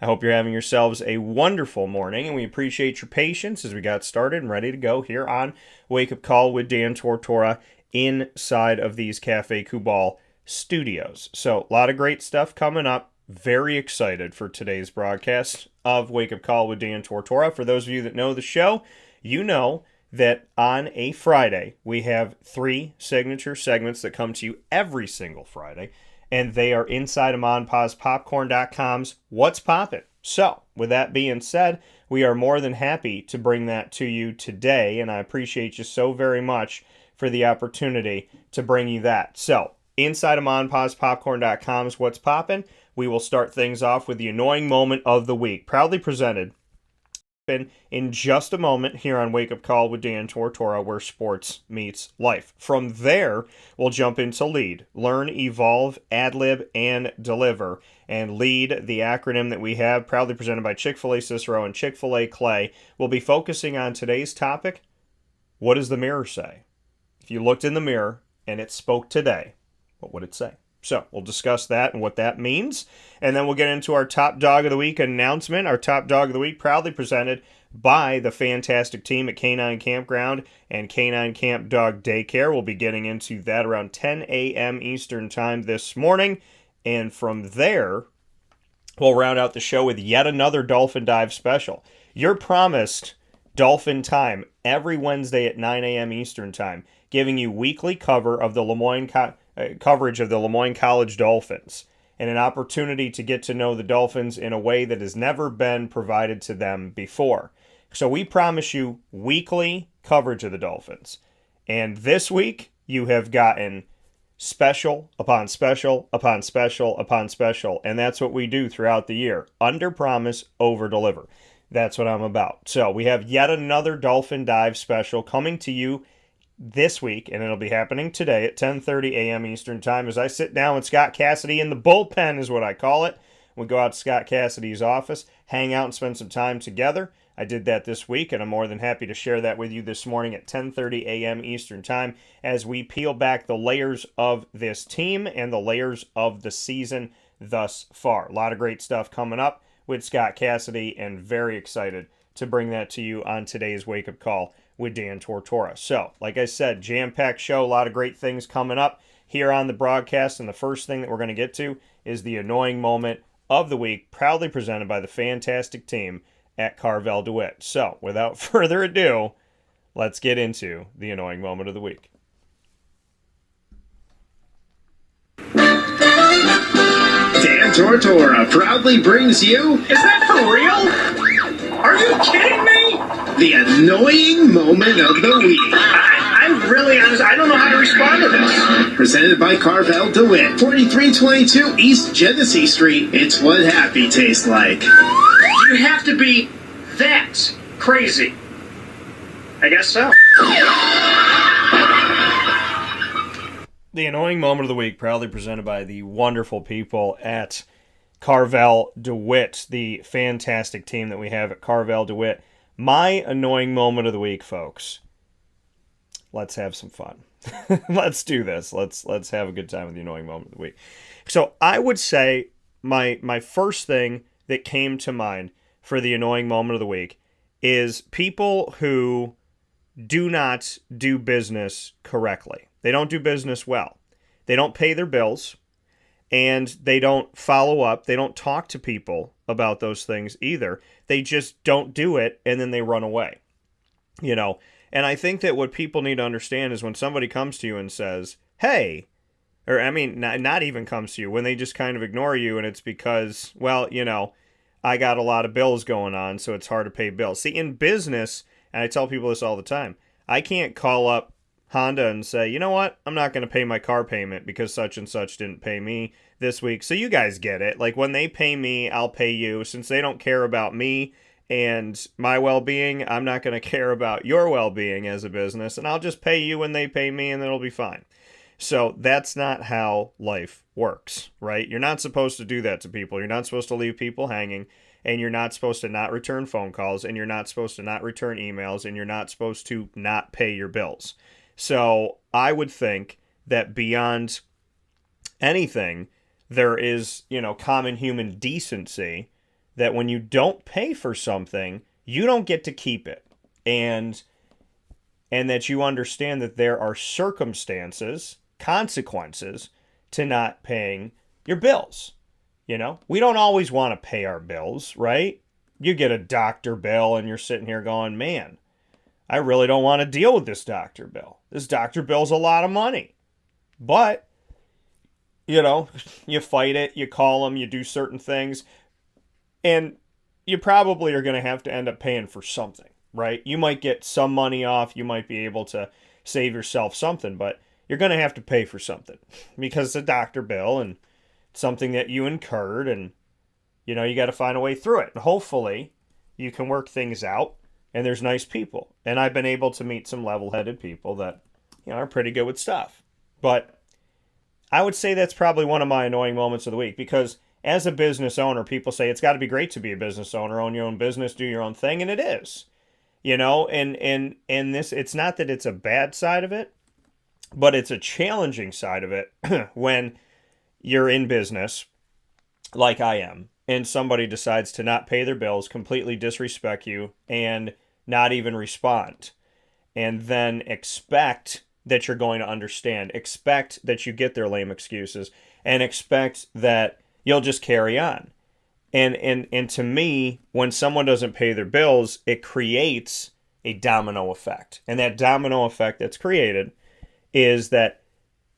I hope you're having yourselves a wonderful morning, and we appreciate your patience as we got started and ready to go here on Wake Up Call with Dan Tortora inside of these Cafe Kubal studios. So, a lot of great stuff coming up. Very excited for today's broadcast of Wake Up Call with Dan Tortora. For those of you that know the show, you know that on a Friday, we have 3 signature segments that come to you every single Friday, and they are inside of MonPazPopcorn.com's What's Poppin'. So, with that being said, we are more than happy to bring that to you today, and I appreciate you so very much for the opportunity to bring you that. So, inside of MonPazPopcorn.com's What's Poppin', we will start things off with the annoying moment of the week, proudly presented in just a moment here on Wake Up Call with Dan Tortora, where sports meets life. From there, we'll jump into LEAD. Learn, Evolve, Ad-Lib, and Deliver. And LEAD, the acronym that we have, proudly presented by Chick-fil-A Cicero and Chick-fil-A Clay, will be focusing on today's topic, what does the mirror say? If you looked in the mirror and it spoke today, what would it say? So we'll discuss that and what that means. And then we'll get into our Top Dog of the Week announcement. Our Top Dog of the Week proudly presented by the fantastic team at Canine Kampground and Canine Camp Dog Daycare. We'll be getting into that around 10 a.m. Eastern Time this morning. And from there, we'll round out the show with yet another Dolphin Dive special. Your promised Dolphin time every Wednesday at 9 a.m. Eastern Time, giving you weekly cover of the coverage of the LeMoyne College Dolphins, and an opportunity to get to know the Dolphins in a way that has never been provided to them before. So we promise you weekly coverage of the Dolphins. And this week, you have gotten special upon special upon special upon special. And that's what we do throughout the year. Under promise, over deliver. That's what I'm about. So we have yet another Dolphin Dive special coming to you this week, and it'll be happening today at 10:30 a.m. Eastern Time as I sit down with Scott Cassidy in the bullpen is what I call it. We go out to Scott Cassidy's office, hang out and spend some time together. I did that this week, and I'm more than happy to share that with you this morning at 10:30 a.m. Eastern Time as we peel back the layers of this team and the layers of the season thus far. A lot of great stuff coming up with Scott Cassidy, and very excited to bring that to you on today's Wake Up Call with Dan Tortora. So, like I said, jam-packed show, a lot of great things coming up here on the broadcast, and the first thing that we're going to get to is the annoying moment of the week, proudly presented by the fantastic team at Carvel DeWitt. So, without further ado, let's get into the annoying moment of the week. Dan Tortora proudly brings you... Is that for real? Are you kidding me? The annoying moment of the week. I'm really honest. I don't know how to respond to this. Presented by Carvel DeWitt, 4322 East Genesee Street. It's what happy tastes like. You have to be that crazy. I guess so. The annoying moment of the week, proudly presented by the wonderful people at Carvel DeWitt, the fantastic team that we have at Carvel DeWitt. My annoying moment of the week, folks. Let's have some fun. Let's do this. Let's have a good time with the annoying moment of the week. So I would say my first thing that came to mind for the annoying moment of the week is people who do not do business correctly. They don't do business well. They don't pay their bills, and they don't follow up. They don't talk to people about those things either. They just don't do it, and then they run away. You know, and I think that what people need to understand is when somebody comes to you and says, hey, or I mean, not even comes to you, when they just kind of ignore you, and it's because, well, you know, I got a lot of bills going on, so it's hard to pay bills. See, in business, and I tell people this all the time, I can't call up Honda and say, you know what, I'm not going to pay my car payment because such and such didn't pay me this week. So you guys get it. Like, when they pay me, I'll pay you. Since they don't care about me and my well-being, I'm not going to care about your well-being as a business, and I'll just pay you when they pay me, and it'll be fine. So that's not how life works, right? You're not supposed to do that to people. You're not supposed to leave people hanging, and you're not supposed to not return phone calls, and you're not supposed to not return emails, and you're not supposed to not pay your bills. So I would think that beyond anything, there is, common human decency that when you don't pay for something, you don't get to keep it. And that you understand that there are circumstances, consequences to not paying your bills. You know, we don't always want to pay our bills, right? You get a doctor bill and you're sitting here going, man, I really don't want to deal with this doctor bill. This doctor bill's a lot of money. But, you know, you fight it, you call them, you do certain things, and you probably are going to have to end up paying for something, right? You might get some money off, you might be able to save yourself something, but you're going to have to pay for something because it's a doctor bill and something that you incurred, and, you know, you got to find a way through it. And hopefully you can work things out, and there's nice people. And I've been able to meet some level-headed people that, you know, are pretty good with stuff. But I would say that's probably one of my annoying moments of the week, because as a business owner, people say it's got to be great to be a business owner, own your own business, do your own thing, and it is. You know, and this, it's not that it's a bad side of it, but it's a challenging side of it when you're in business like I am, and somebody decides to not pay their bills, completely disrespect you, and not even respond, and then expect that you're going to understand, expect that you get their lame excuses, and expect that you'll just carry on. And to me, when someone doesn't pay their bills, it creates a domino effect. And that domino effect that's created is that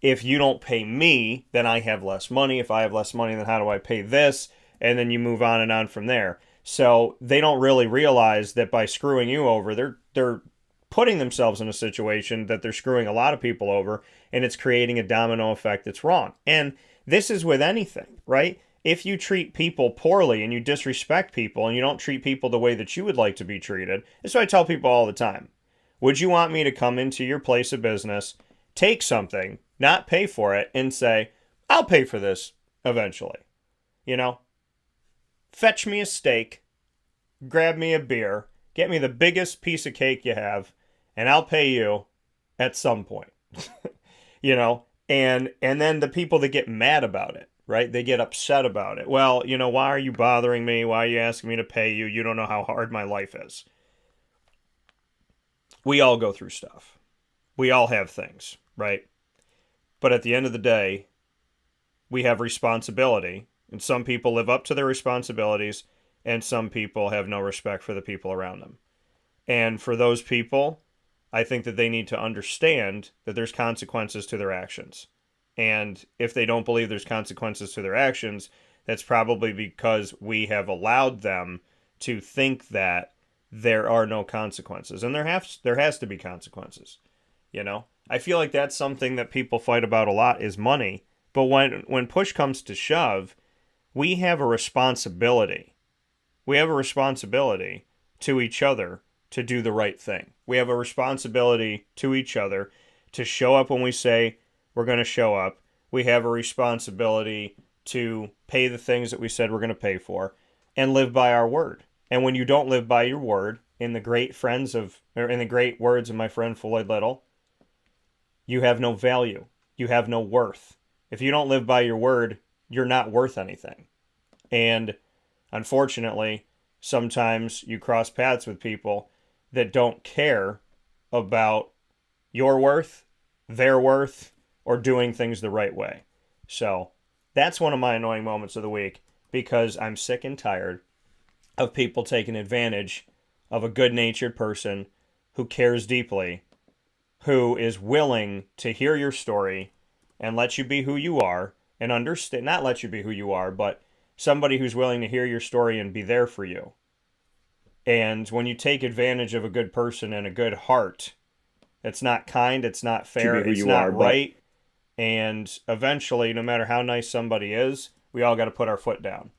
if you don't pay me, then I have less money. If I have less money, then how do I pay this? And then you move on from there. So they don't really realize that by screwing you over, they're putting themselves in a situation that they're screwing a lot of people over, and it's creating a domino effect that's wrong. And this is with anything, right? If you treat people poorly and you disrespect people and you don't treat people the way that you would like to be treated, that's what I tell people all the time. Would you want me to come into your place of business, take something, not pay for it, and say, I'll pay for this eventually? You know? Fetch me a steak, grab me a beer, get me the biggest piece of cake you have, and I'll pay you at some point. You know? And then the people that get mad about it, right? They get upset about it. Well, you know, why are you bothering me? Why are you asking me to pay you? You don't know how hard my life is. We all go through stuff. We all have things, right? But at the end of the day, we have responsibility. And some people live up to their responsibilities, and some people have no respect for the people around them. And for those people, I think that they need to understand that there's consequences to their actions. And if they don't believe there's consequences to their actions, that's probably because we have allowed them to think that there are no consequences. And there has to be consequences. You know? I feel like that's something that people fight about a lot is money. But when push comes to shove, we have a responsibility. We have a responsibility to each other to do the right thing. We have a responsibility to each other to show up when we say we're going to show up. We have a responsibility to pay the things that we said we're going to pay for and live by our word. And when you don't live by your word, in the great words of my friend Floyd Little, you have no value. You have no worth. If you don't live by your word, you're not worth anything. And unfortunately, sometimes you cross paths with people that don't care about your worth, their worth, or doing things the right way. So that's one of my annoying moments of the week, because I'm sick and tired of people taking advantage of a good-natured person who cares deeply, who is willing to hear your story and let you be who you are, and understand, not let you be who you are, but somebody who's willing to hear your story and be there for you. And when you take advantage of a good person and a good heart, it's not kind, it's not fair, it's not right. And eventually, no matter how nice somebody is, we all got to put our foot down.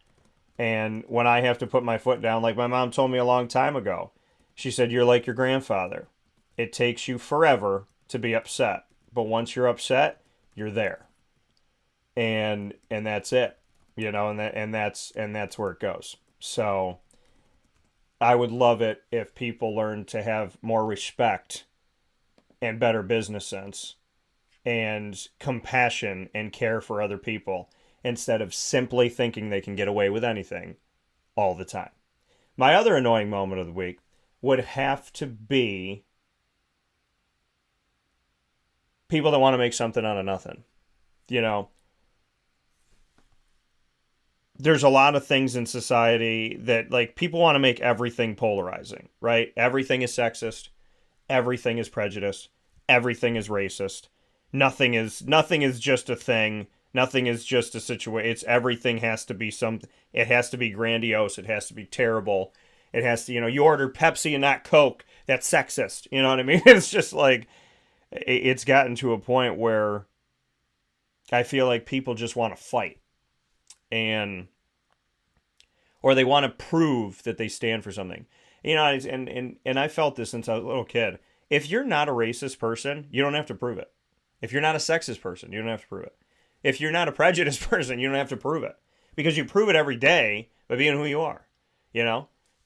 And when I have to put my foot down, like my mom told me a long time ago, she said, you're like your grandfather. It takes you forever to be upset. But once you're upset, you're there. And that's it. You know, and that's where it goes. So I would love it if people learned to have more respect and better business sense and compassion and care for other people, instead of simply thinking they can get away with anything all the time. My other annoying moment of the week would have to be people that want to make something out of nothing. You know, there's a lot of things in society that, like, people want to make everything polarizing, right? Everything is sexist, everything is prejudiced, everything is racist. Nothing is just a thing. Nothing is just a situation. It's everything has to be something. It has to be grandiose. It has to be terrible. It has to, you order Pepsi and not Coke. That's sexist. You know what I mean? It's just like, it's gotten to a point where I feel like people just want to fight. Or they want to prove that they stand for something. And I felt this since I was a little kid. If you're not a racist person, you don't have to prove it. If you're not a sexist person, you don't have to prove it. If you're not a prejudiced person, you don't have to prove it. Because you prove it every day by being who you are,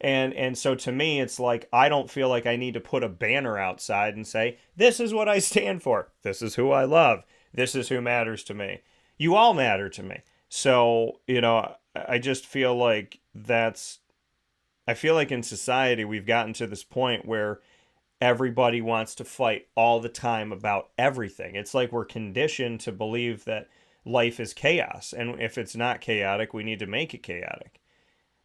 And so to me, it's like, I don't feel like I need to put a banner outside and say, this is what I stand for. This is who I love. This is who matters to me. You all matter to me. So, I just feel like I feel like in society, we've gotten to this point where everybody wants to fight all the time about everything. It's like we're conditioned to believe that life is chaos. And if it's not chaotic, we need to make it chaotic.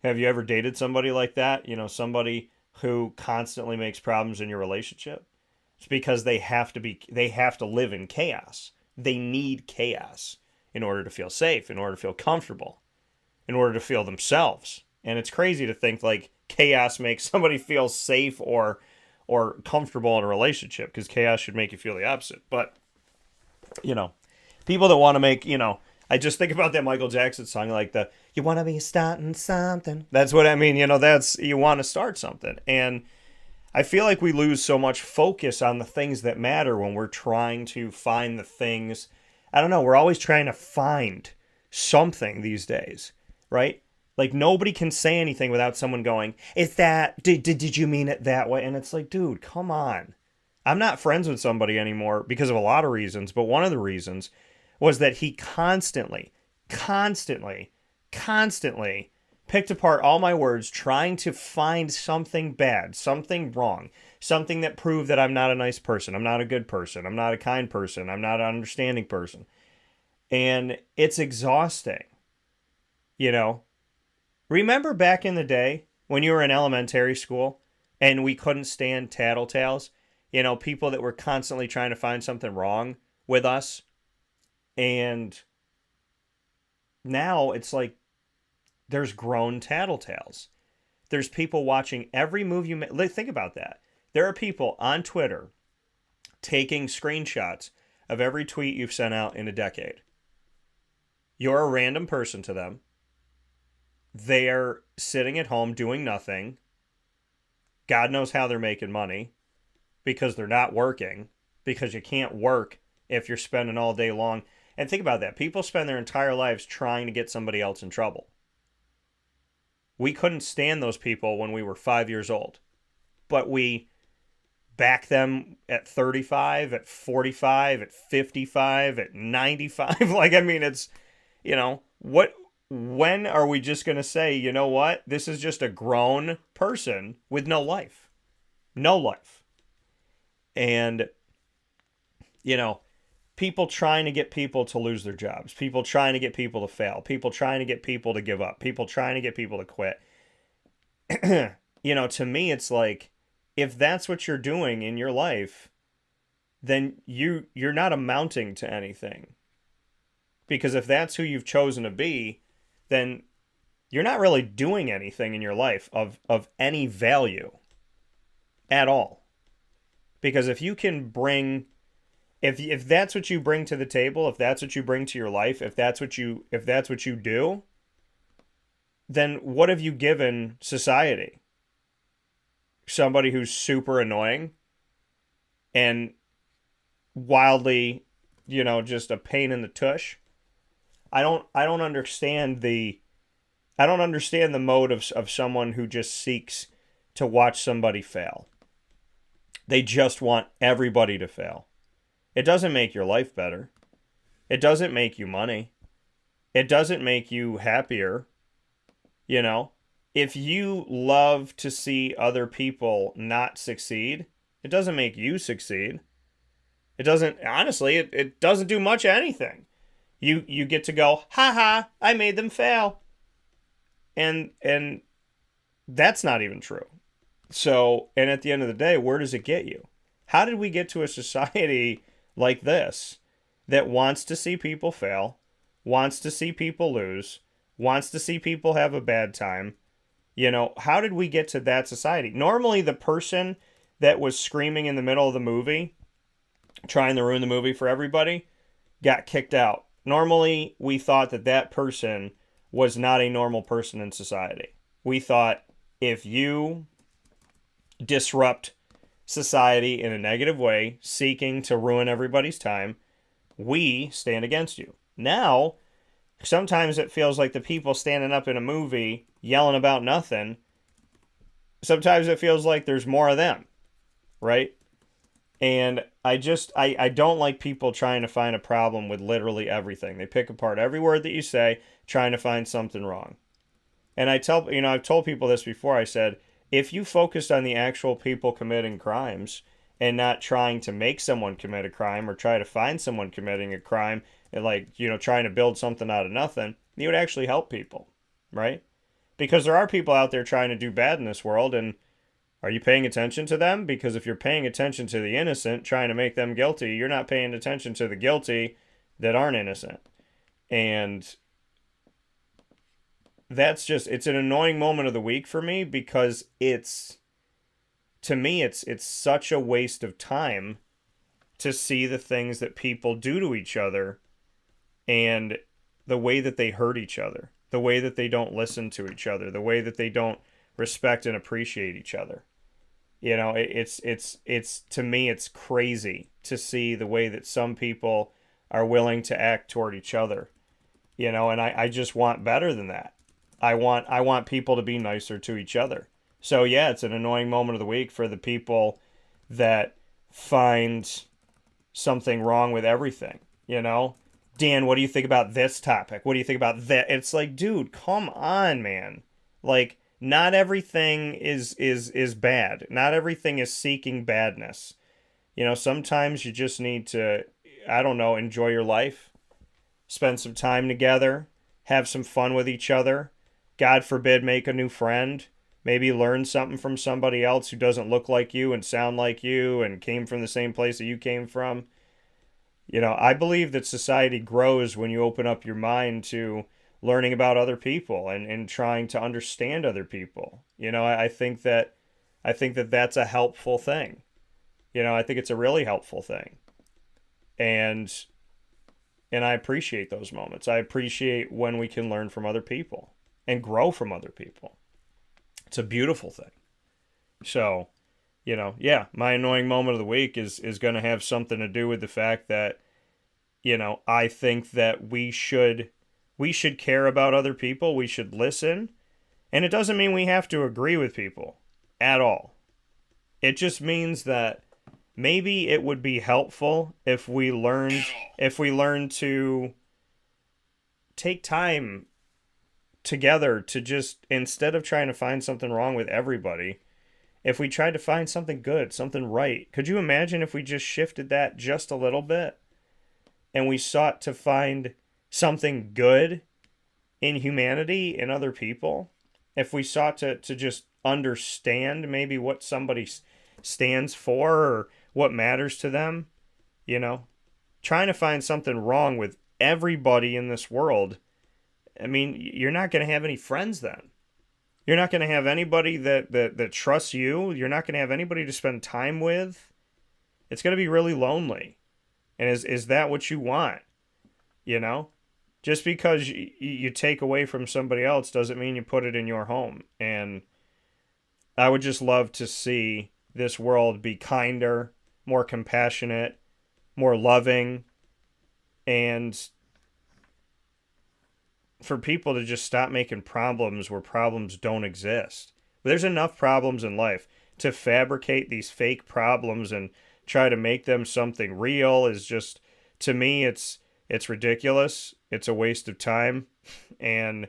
Have you ever dated somebody like that? Somebody who constantly makes problems in your relationship? It's because they have to live in chaos. They need chaos in order to feel safe, in order to feel comfortable, in order to feel themselves. And it's crazy to think like chaos makes somebody feel safe or comfortable in a relationship, because chaos should make you feel the opposite. But, people that want to make, I just think about that Michael Jackson song, like you want to be starting something. That's what I mean. That's, you want to start something. And I feel like we lose so much focus on the things that matter when we're trying to find the things. I don't know. We're always trying to find something these days, right? Like, nobody can say anything without someone going, "Is that, did you mean it that way?" And it's like, dude, come on. I'm not friends with somebody anymore because of a lot of reasons, but one of the reasons was that he constantly picked apart all my words, trying to find something bad, something wrong, something that proved that I'm not a nice person, I'm not a good person, I'm not a kind person, I'm not an understanding person. And it's exhausting, Remember back in the day when you were in elementary school and we couldn't stand tattletales? People that were constantly trying to find something wrong with us. And now it's like there's grown tattletales. There's people watching every move you make. Think about that. There are people on Twitter taking screenshots of every tweet you've sent out in a decade. You're a random person to them. They're sitting at home doing nothing. God knows how they're making money, because they're not working, because you can't work if you're spending all day long. And think about that. People spend their entire lives trying to get somebody else in trouble. We couldn't stand those people when we were 5 years old, but we back them at 35, at 45, at 55, at 95. It's, when are we just going to say, you know what? This is just a grown person with no life. No life. And, people trying to get people to lose their jobs. People trying to get people to fail. People trying to get people to give up. People trying to get people to quit. To me, it's like, if that's what you're doing in your life, then you're not amounting to anything. Because if that's who you've chosen to be, then you're not really doing anything in your life of any value at all. Because if you can bring, if that's what you bring to the table, if that's what you bring to your life, if that's what you do, then what have you given society? Somebody who's super annoying and wildly, just a pain in the tush. I don't understand the mode of someone who just seeks to watch somebody fail. They just want everybody to fail. It doesn't make your life better. It doesn't make you money. It doesn't make you happier. if you love to see other people not succeed, it doesn't make you succeed. It doesn't, honestly, it doesn't do much of anything. You get to go, ha ha, I made them fail. And that's not even true. So, and at the end of the day, where does it get you? How did we get to a society like this that wants to see people fail, wants to see people lose, wants to see people have a bad time? You know, how did we get to that society? Normally, the person that was screaming in the middle of the movie, trying to ruin the movie for everybody, got kicked out. Normally, we thought that that person was not a normal person in society. We thought if you disrupt society in a negative way, seeking to ruin everybody's time, we stand against you. Now, sometimes it feels like the people standing up in a movie yelling about nothing, sometimes it feels like there's more of them, right? And I don't like people trying to find a problem with literally everything. They pick apart every word that you say, trying to find something wrong. And I've told people this before. I said, if you focused on the actual people committing crimes and not trying to make someone commit a crime or try to find someone committing a crime and trying to build something out of nothing, you would actually help people, right? Because there are people out there trying to do bad in this world, and are you paying attention to them? Because if you're paying attention to the innocent, trying to make them guilty, you're not paying attention to the guilty that aren't innocent. And it's an annoying moment of the week for me, because to me, it's such a waste of time to see the things that people do to each other and the way that they hurt each other, the way that they don't listen to each other, the way that they don't respect and appreciate each other. You know, it's to me, it's crazy to see the way that some people are willing to act toward each other. You know, and I just want better than that. I want people to be nicer to each other. So yeah, it's an annoying moment of the week for the people that find something wrong with everything, you know? Dan, what do you think about this topic? What do you think about that? It's like, dude, come on, man. Like, not everything is bad. Not everything is seeking badness. You know, sometimes you just need to, I don't know, enjoy your life, spend some time together, have some fun with each other. God forbid, make a new friend. Maybe learn something from somebody else who doesn't look like you and sound like you and came from the same place that you came from. You know, I believe that society grows when you open up your mind to learning about other people and trying to understand other people. You know, I think that that's a helpful thing. You know, I think it's a really helpful thing. And I appreciate those moments. I appreciate when we can learn from other people and grow from other people. It's a beautiful thing. So, you know, yeah, my annoying moment of the week is going to have something to do with the fact that, you know, I think that we should care about other people. We should listen. And it doesn't mean we have to agree with people at all. It just means that maybe it would be helpful if we learned to take time together to just, instead of trying to find something wrong with everybody, if we tried to find something good, something right. Could you imagine if we just shifted that just a little bit and we sought to find something good in humanity, in other people? If we sought to just understand maybe what somebody stands for or what matters to them, you know, trying to find something wrong with everybody in this world, I mean, you're not going to have any friends then. You're not going to have anybody that trusts you. You're not going to have anybody to spend time with. It's going to be really lonely. And is that what you want? You know? Just because you take away from somebody else doesn't mean you put it in your home. And I would just love to see this world be kinder, more compassionate, more loving, and for people to just stop making problems where problems don't exist. But there's enough problems in life. To fabricate these fake problems and try to make them something real is just, to me, it's ridiculous. It's a waste of time. And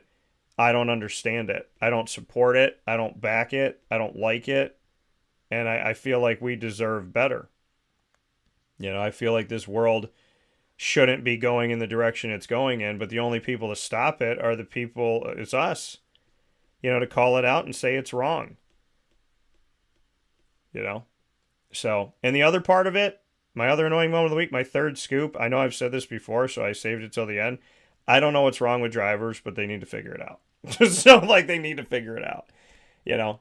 I don't understand it. I don't support it. I don't back it. I don't like it. And I feel like we deserve better. I feel like this world shouldn't be going in the direction it's going in, but the only people to stop it are the people, it's us, to call it out and say it's wrong. So, and the other part of it, my other annoying moment of the week, my third scoop, I know I've said this before, so I saved it till the end. I don't know what's wrong with drivers, but they need to figure it out. So, they need to figure it out.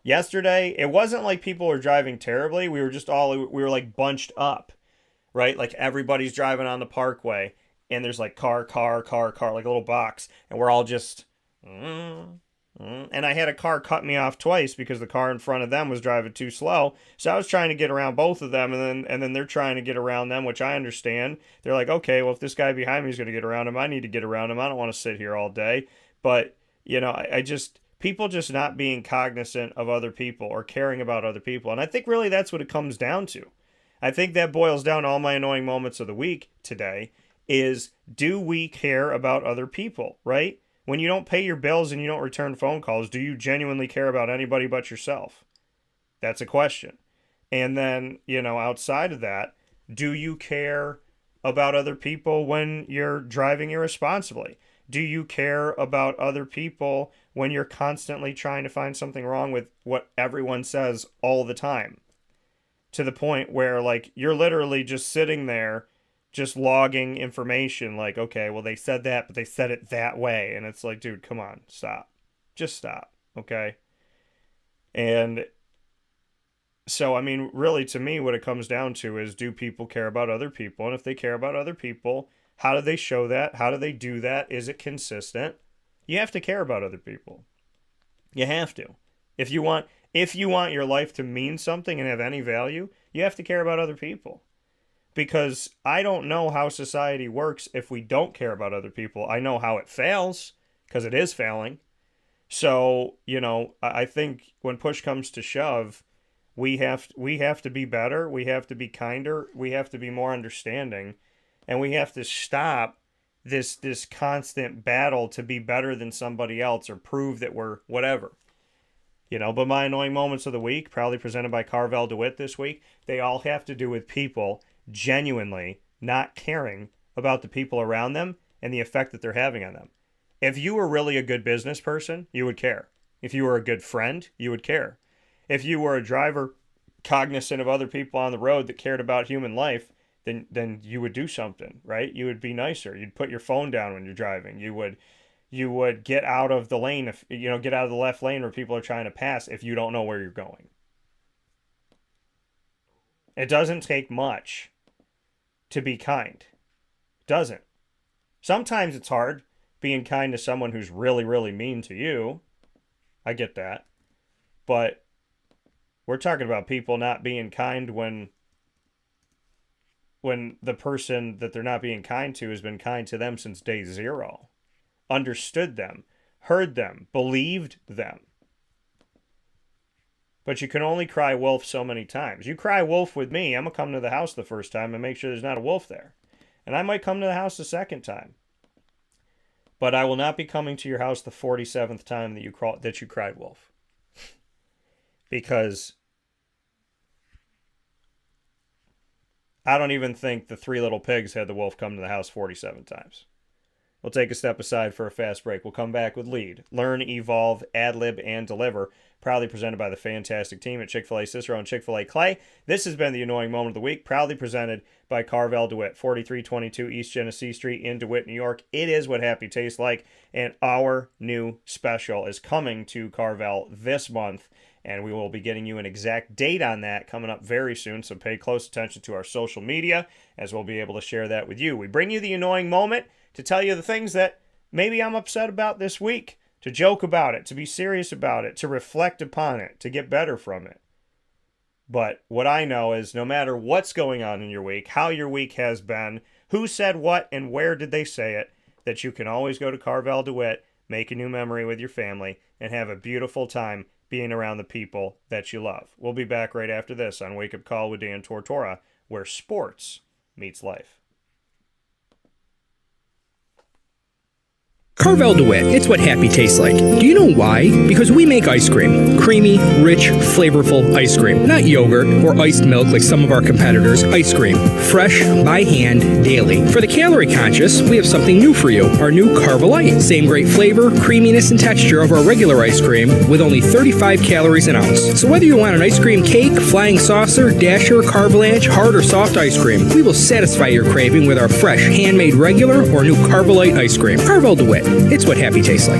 Yesterday, it wasn't like people were driving terribly. We were bunched up, right? Like everybody's driving on the parkway and there's car, like a little box. And we're all just, and I had a car cut me off twice because the car in front of them was driving too slow. So I was trying to get around both of them, and then they're trying to get around them, which I understand. They're like, okay, well, if this guy behind me is going to get around him, I need to get around him. I don't want to sit here all day. But, I just, people just not being cognizant of other people or caring about other people. And I think really that's what it comes down to. I think that boils down to all my annoying moments of the week today is, do we care about other people, right? When you don't pay your bills and you don't return phone calls, do you genuinely care about anybody but yourself? That's a question. And then, outside of that, do you care about other people when you're driving irresponsibly? Do you care about other people when you're constantly trying to find something wrong with what everyone says all the time? To the point where, you're literally just sitting there just logging information okay, well, they said that, but they said it that way. And it's like, dude, come on, stop. Just stop, okay? And so, really, to me, what it comes down to is, do people care about other people? And if they care about other people, how do they show that? How do they do that? Is it consistent? You have to care about other people. You have to. If you want your life to mean something and have any value, you have to care about other people. Because I don't know how society works if we don't care about other people. I know how it fails, because it is failing. So, I think when push comes to shove, we have to be better. We have to be kinder. We have to be more understanding. And we have to stop this constant battle to be better than somebody else or prove that we're whatever. But my annoying moments of the week, proudly presented by Carvel DeWitt this week, they all have to do with people genuinely not caring about the people around them and the effect that they're having on them. If you were really a good business person, you would care. If you were a good friend, you would care. If you were a driver cognizant of other people on the road that cared about human life, then you would do something, right? You would be nicer. You'd put your phone down when you're driving. You would get out of the lane, get out of the left lane where people are trying to pass if you don't know where you're going. It doesn't take much to be kind. It doesn't. Sometimes it's hard being kind to someone who's really, really mean to you. I get that. But we're talking about people not being kind when the person that they're not being kind to has been kind to them since day zero. Understood them, heard them, believed them. But you can only cry wolf so many times. You cry wolf with me, I'm going to come to the house the first time and make sure there's not a wolf there. And I might come to the house the second time. But I will not be coming to your house the 47th time that you cried wolf. Because I don't even think the Three Little Pigs had the wolf come to the house 47 times. We'll take a step aside for a fast break. We'll come back with Lead, Learn, Evolve, Ad-Lib, and Deliver. Proudly presented by the fantastic team at Chick-fil-A Cicero and Chick-fil-A Clay. This has been the Annoying Moment of the Week, proudly presented by Carvel DeWitt, 4322 East Genesee Street in DeWitt, New York. It is what happy tastes like, and our new special is coming to Carvel this month, and we will be getting you an exact date on that coming up very soon, so pay close attention to our social media, as we'll be able to share that with you. We bring you the Annoying Moment to tell you the things that maybe I'm upset about this week, to joke about it, to be serious about it, to reflect upon it, to get better from it. But what I know is no matter what's going on in your week, how your week has been, who said what and where did they say it, that you can always go to Carvel DeWitt, make a new memory with your family, and have a beautiful time being around the people that you love. We'll be back right after this on Wake Up Call with Dan Tortora, where sports meets life. Carvel DeWitt, it's what happy tastes like. Do you know why? Because we make ice cream. Creamy, rich, flavorful ice cream. Not yogurt or iced milk like some of our competitors. Ice cream. Fresh, by hand, daily. For the calorie conscious, we have something new for you. Our new Carvelite. Same great flavor, creaminess, and texture of our regular ice cream with only 35 calories an ounce. So whether you want an ice cream cake, flying saucer, dasher, carvalanche, hard or soft ice cream, we will satisfy your craving with our fresh, handmade regular or new Carvelite ice cream. Carvel DeWitt. It's what happy tastes like.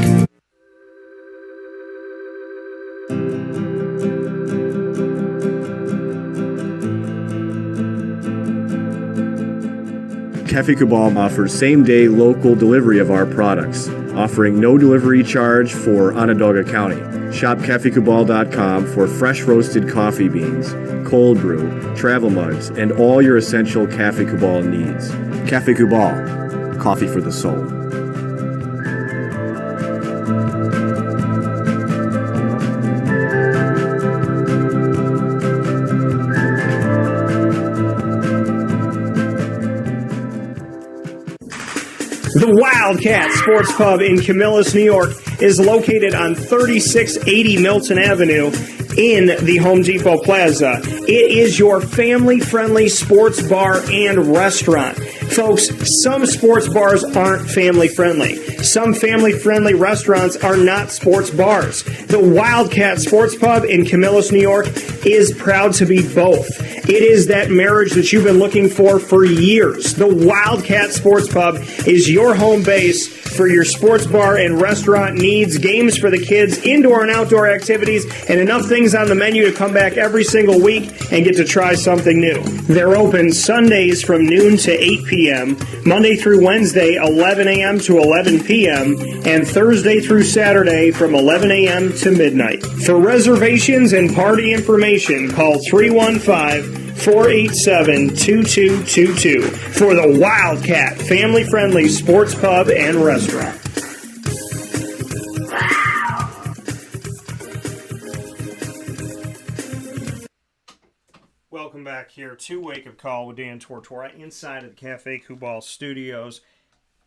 Cafe Kubal offers same-day local delivery of our products, offering no delivery charge for Onondaga County. Shop cafekubal.com for fresh roasted coffee beans, cold brew, travel mugs, and all your essential Cafe Kubal needs. Cafe Kubal, coffee for the soul. The Wildcat Sports Pub in Camillus, New York is located on 3680 Milton Avenue in the Home Depot Plaza. It is your family-friendly sports bar and restaurant. Folks, some sports bars aren't family-friendly. Some family-friendly restaurants are not sports bars. The Wildcat Sports Pub in Camillus, New York is proud to be both. It is that marriage that you've been looking for years. The Wildcat Sports Pub is your home base for your sports bar and restaurant needs, games for the kids, indoor and outdoor activities, and enough things on the menu to come back every single week and get to try something new. They're open Sundays from noon to 8 p.m., Monday through Wednesday, 11 a.m. to 11 p.m., and Thursday through Saturday from 11 a.m. to midnight. For reservations and party information, call 315-487-2222 for the Wildcat family-friendly sports pub and restaurant. Welcome back here to Wake Up Call with Dan Tortora inside of the Cafe Kubal Studios.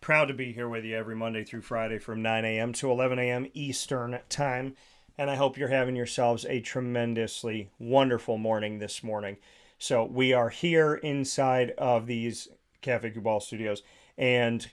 Proud to be here with you every Monday through Friday from 9 a.m. to 11 a.m. Eastern Time. And I hope you're having yourselves a tremendously wonderful morning this morning. So we are here inside of these Cafe Kubal Studios and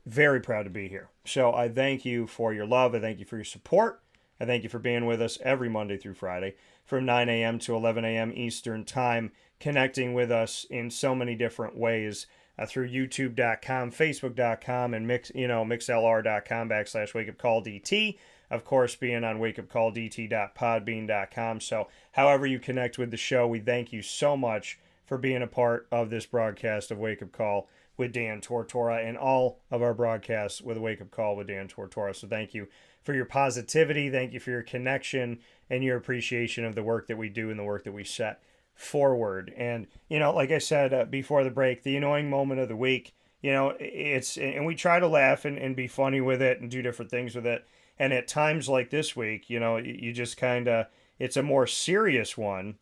very proud to be here. So I thank you for your love. I thank you for your support. I thank you for being with us every Monday through Friday from 9 a.m. to 11 a.m. Eastern Time, connecting with us in so many different ways through youtube.com, facebook.com, and mixlr.com/wakeupcalldt. Of course, being on wakeupcalldt.podbean.com. So however you connect with the show, we thank you so much for being a part of this broadcast of Wake Up Call with Dan Tortora and all of our broadcasts with Wake Up Call with Dan Tortora. So thank you for your positivity. Thank you for your connection and your appreciation of the work that we do and the work that we set forward. And, like I said before the break, the annoying moment of the week, and we try to laugh and be funny with it and do different things with it. And at times like this week, you just kind of, it's a more serious one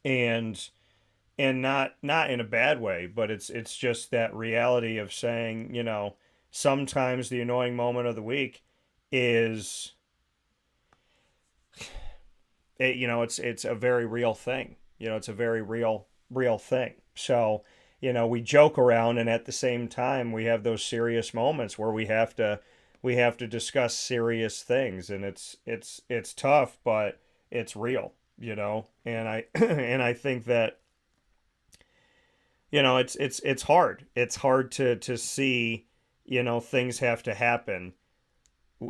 and not in a bad way, but it's just that reality of saying, sometimes the annoying moment of the week is, it's a very real thing. It's a very real thing. So, we joke around, and at the same time, we have those serious moments where we have to discuss serious things, and it's tough, but it's real, and I think that, it's hard. It's hard to see, things have to happen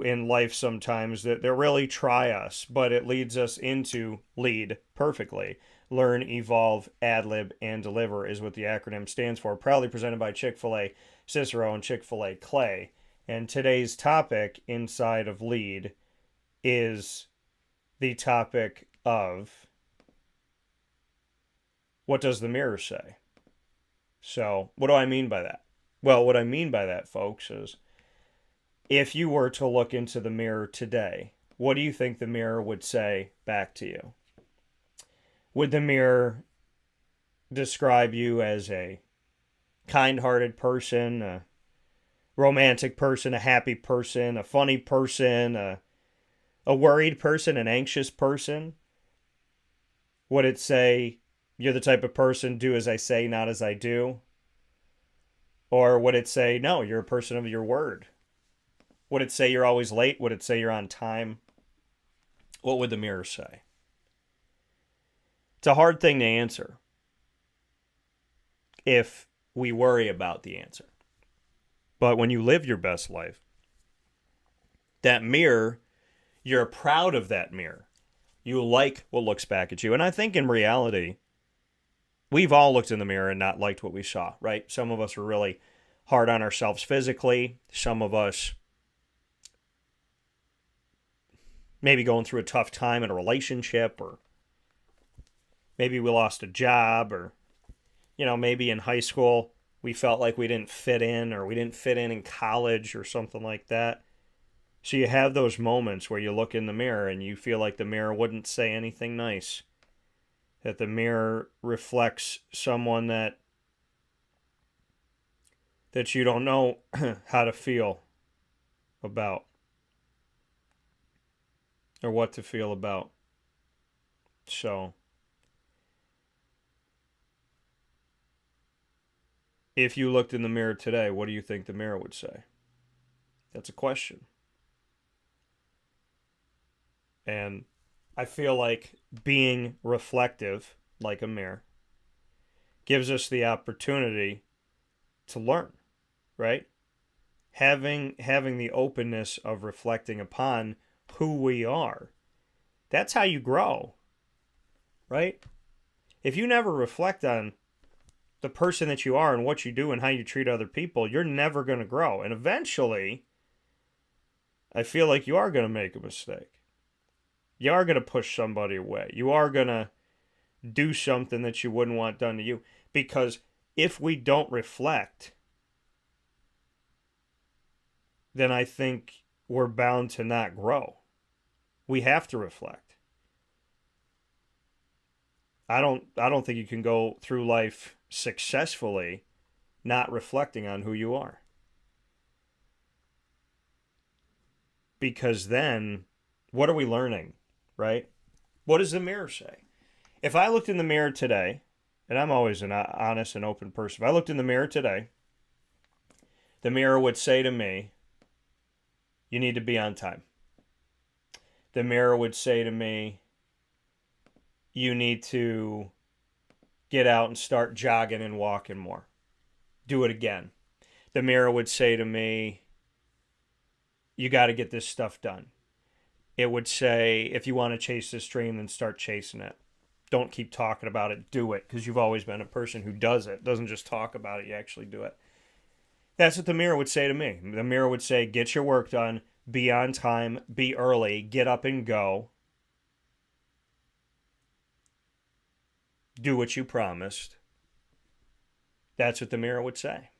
in life sometimes that really try us, but it leads us into lead perfectly. Learn, evolve, ad-lib, and deliver is what the acronym stands for. Proudly presented by Chick-fil-A, Cicero, and Chick-fil-A Clay. And today's topic inside of lead is the topic of what does the mirror say? So what do I mean by that? Well, what I mean by that, folks, is if you were to look into the mirror today, what do you think the mirror would say back to you? Would the mirror describe you as a kind-hearted person, romantic person, a happy person, a funny person, a worried person, an anxious person? Would it say, you're the type of person, do as I say, not as I do? Or would it say, no, you're a person of your word? Would it say you're always late? Would it say you're on time? What would the mirror say? It's a hard thing to answer if we worry about the answer. But when you live your best life, that mirror, you're proud of that mirror. You like what looks back at you. And I think in reality, we've all looked in the mirror and not liked what we saw, right? Some of us are really hard on ourselves physically. Some of us maybe going through a tough time in a relationship, or maybe we lost a job, or, maybe in high school we felt like we didn't fit in, or we didn't fit in college or something like that. So you have those moments where you look in the mirror and you feel like the mirror wouldn't say anything nice. That the mirror reflects someone that you don't know how to feel about, or what to feel about. So, if you looked in the mirror today, what do you think the mirror would say? That's a question. And I feel like being reflective, like a mirror, gives us the opportunity to learn, right? Having the openness of reflecting upon who we are. That's how you grow, right? If you never reflect on the person that you are and what you do and how you treat other people, you're never going to grow. And eventually, I feel like you are going to make a mistake. You are going to push somebody away. You are going to do something that you wouldn't want done to you. Because if we don't reflect, then I think we're bound to not grow. We have to reflect. I don't think you can go through life successfully not reflecting on who you are. Because then, what are we learning, right? What does the mirror say? If I looked in the mirror today, and I'm always an honest and open person, if I looked in the mirror today, the mirror would say to me, you need to be on time. The mirror would say to me, you need to get out and start jogging and walking more. Do it again. The mirror would say to me, you got to get this stuff done. It would say, if you want to chase this dream, then start chasing it. Don't keep talking about it. Do it, because you've always been a person who does it. Doesn't just talk about it, you actually do it. That's what the mirror would say to me. The mirror would say, get your work done, be on time, be early, get up and go. Do what you promised. That's what the mirror would say.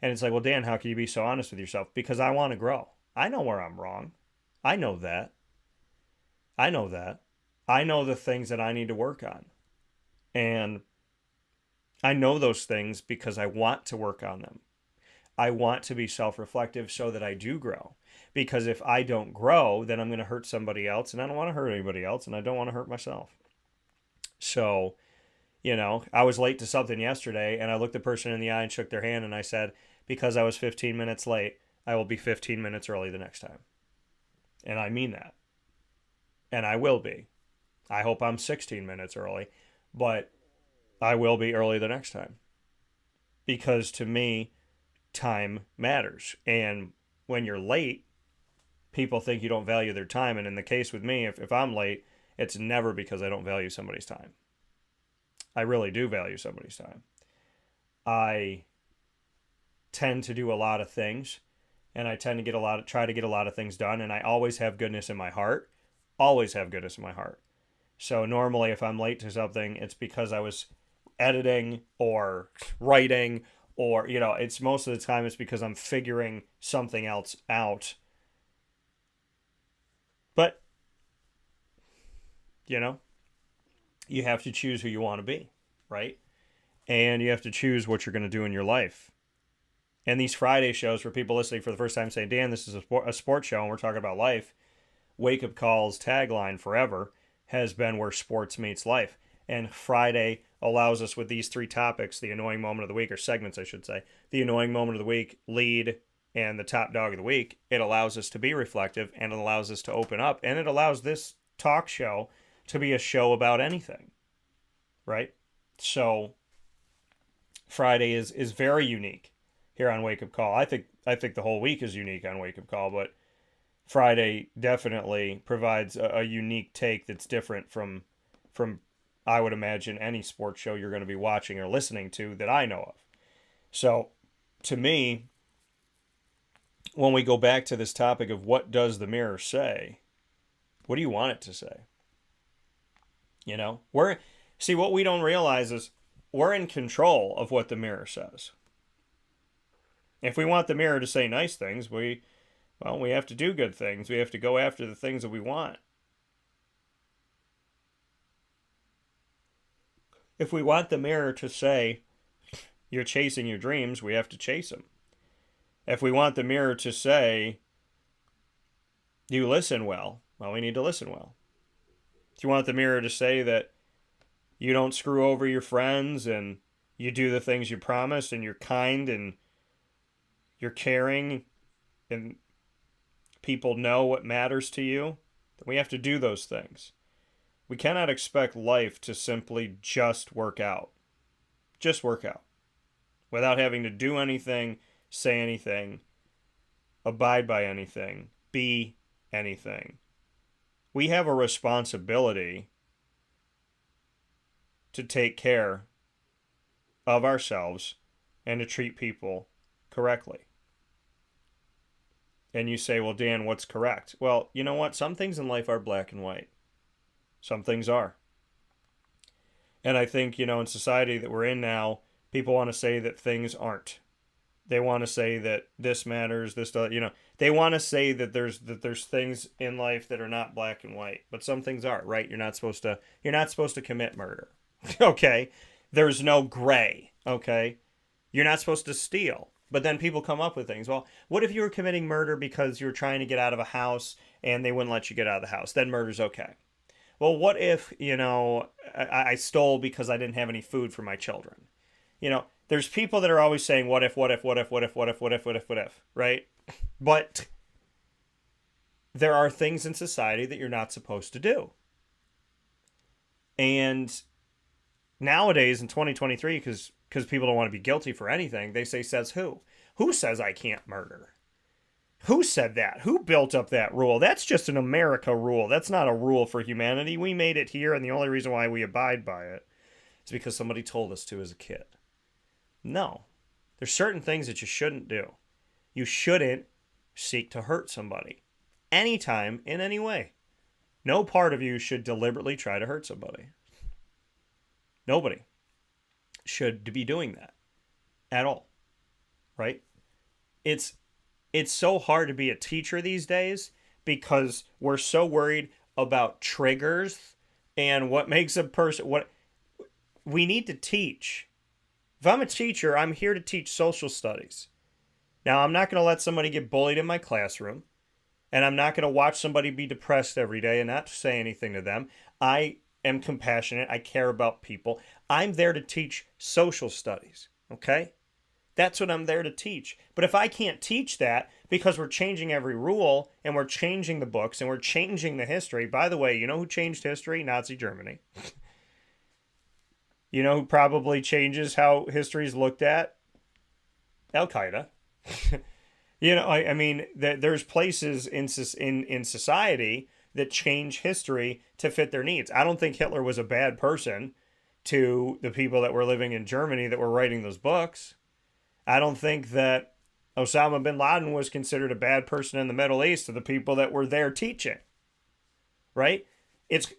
And it's like, well, Dan, how can you be so honest with yourself? Because I want to grow. I know where I'm wrong. I know that. I know the things that I need to work on. And I know those things because I want to work on them. I want to be self-reflective so that I do grow. Because if I don't grow, then I'm going to hurt somebody else, and I don't want to hurt anybody else, and I don't want to hurt myself. So, I was late to something yesterday, and I looked the person in the eye and shook their hand, and I said, because I was 15 minutes late, I will be 15 minutes early the next time. And I mean that. And I will be. I hope I'm 16 minutes early, but I will be early the next time. Because to me, time matters. And when you're late, people think you don't value their time. And in the case with me, if I'm late, it's never because I don't value somebody's time. I really do value somebody's time. I tend to do a lot of things, and I tend to try to get a lot of things done, and I always have goodness in my heart. Always have goodness in my heart. So normally if I'm late to something, it's because I was editing or writing, or, it's most of the time it's because I'm figuring something else out. But, you have to choose who you want to be, right? And you have to choose what you're going to do in your life. And these Friday shows for people listening for the first time saying, Dan, this is a sports show and we're talking about life. Wake Up Call's tagline forever has been where sports meets life. And Friday allows us with these three topics, the annoying moment of the week, or segments, I should say, the annoying moment of the week, lead, and the top dog of the week. It allows us to be reflective, and it allows us to open up, and it allows this talk show to be a show about anything, right? So Friday is very unique here on Wake Up Call. I think the whole week is unique on Wake Up Call, but Friday definitely provides a unique take that's different from I would imagine any sports show you're going to be watching or listening to that I know of. So to me, when we go back to this topic of what does the mirror say, what do you want it to say? You know, what we don't realize is we're in control of what the mirror says. If we want the mirror to say nice things, we have to do good things. We have to go after the things that we want. If we want the mirror to say you're chasing your dreams, we have to chase them. If we want the mirror to say you listen well, we need to listen well. If you want the mirror to say that you don't screw over your friends and you do the things you promise and you're kind and you're caring and people know what matters to you, then we have to do those things. We cannot expect life to simply just work out. Just work out. Without having to do anything, say anything, abide by anything, be anything. We have a responsibility to take care of ourselves and to treat people correctly. And you say, well, Dan, what's correct? Well, you know what? Some things in life are black and white. Some things are. And I think, in society that we're in now, people want to say that things aren't. They want to say that this matters, this does, they want to say that there's things in life that are not black and white, but some things are, right? You're not supposed to commit murder. Okay? There's no gray, okay? You're not supposed to steal. But then people come up with things. Well, what if you were committing murder because you were trying to get out of a house and they wouldn't let you get out of the house? Then murder's okay. Well, what if, I stole because I didn't have any food for my children? There's people that are always saying, what if, right? But there are things in society that you're not supposed to do. And nowadays in 2023, because people don't want to be guilty for anything, they say, says who? Who says I can't murder? Who said that? Who built up that rule? That's just an America rule. That's not a rule for humanity. We made it here, and the only reason why we abide by it is because somebody told us to as a kid. No. There's certain things that you shouldn't do. You shouldn't seek to hurt somebody. Anytime, in any way. No part of you should deliberately try to hurt somebody. Nobody should be doing that at all. Right? It's so hard to be a teacher these days because we're so worried about triggers and what makes a person, what we need to teach. If I'm a teacher, I'm here to teach social studies. Now, I'm not going to let somebody get bullied in my classroom, and I'm not going to watch somebody be depressed every day and not say anything to them. I am compassionate. I care about people. I'm there to teach social studies, okay? That's what I'm there to teach. But if I can't teach that because we're changing every rule and we're changing the books and we're changing the history. By the way, you know who changed history? Nazi Germany. You know who probably changes how history is looked at? Al-Qaeda. I mean, there's places in society that change history to fit their needs. I don't think Hitler was a bad person to the people that were living in Germany that were writing those books. I don't think that Osama bin Laden was considered a bad person in the Middle East to the people that were there teaching. Right? It's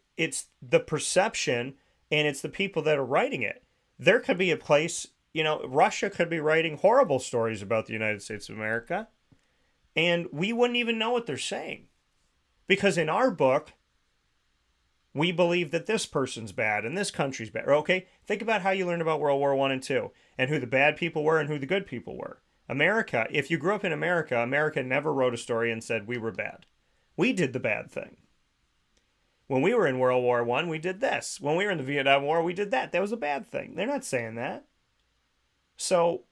the perception and it's the people that are writing it. There could be a place, Russia could be writing horrible stories about the United States of America, and we wouldn't even know what they're saying. Because in our book, we believe that this person's bad and this country's bad. Okay? Think about how you learned about World War I and II and who the bad people were and who the good people were. America, if you grew up in America, America never wrote a story and said we were bad. We did the bad thing. When we were in World War I, we did this. When we were in the Vietnam War, we did that. That was a bad thing. They're not saying that. So,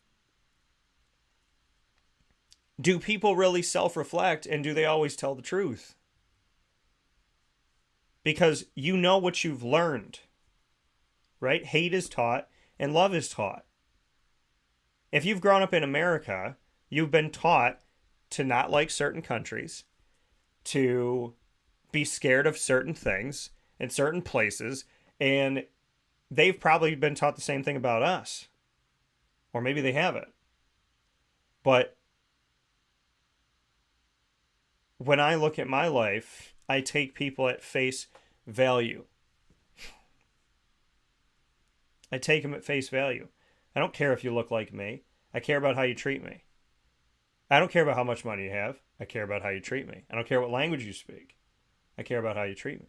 do people really self-reflect, and do they always tell the truth? Because you know what you've learned, right? Hate is taught and love is taught. If you've grown up in America, you've been taught to not like certain countries, to be scared of certain things in certain places, and they've probably been taught the same thing about us. Or maybe they haven't. But when I look at my life, I take people at face value. I take them at face value. I don't care if you look like me. I care about how you treat me. I don't care about how much money you have. I care about how you treat me. I don't care what language you speak. I care about how you treat me.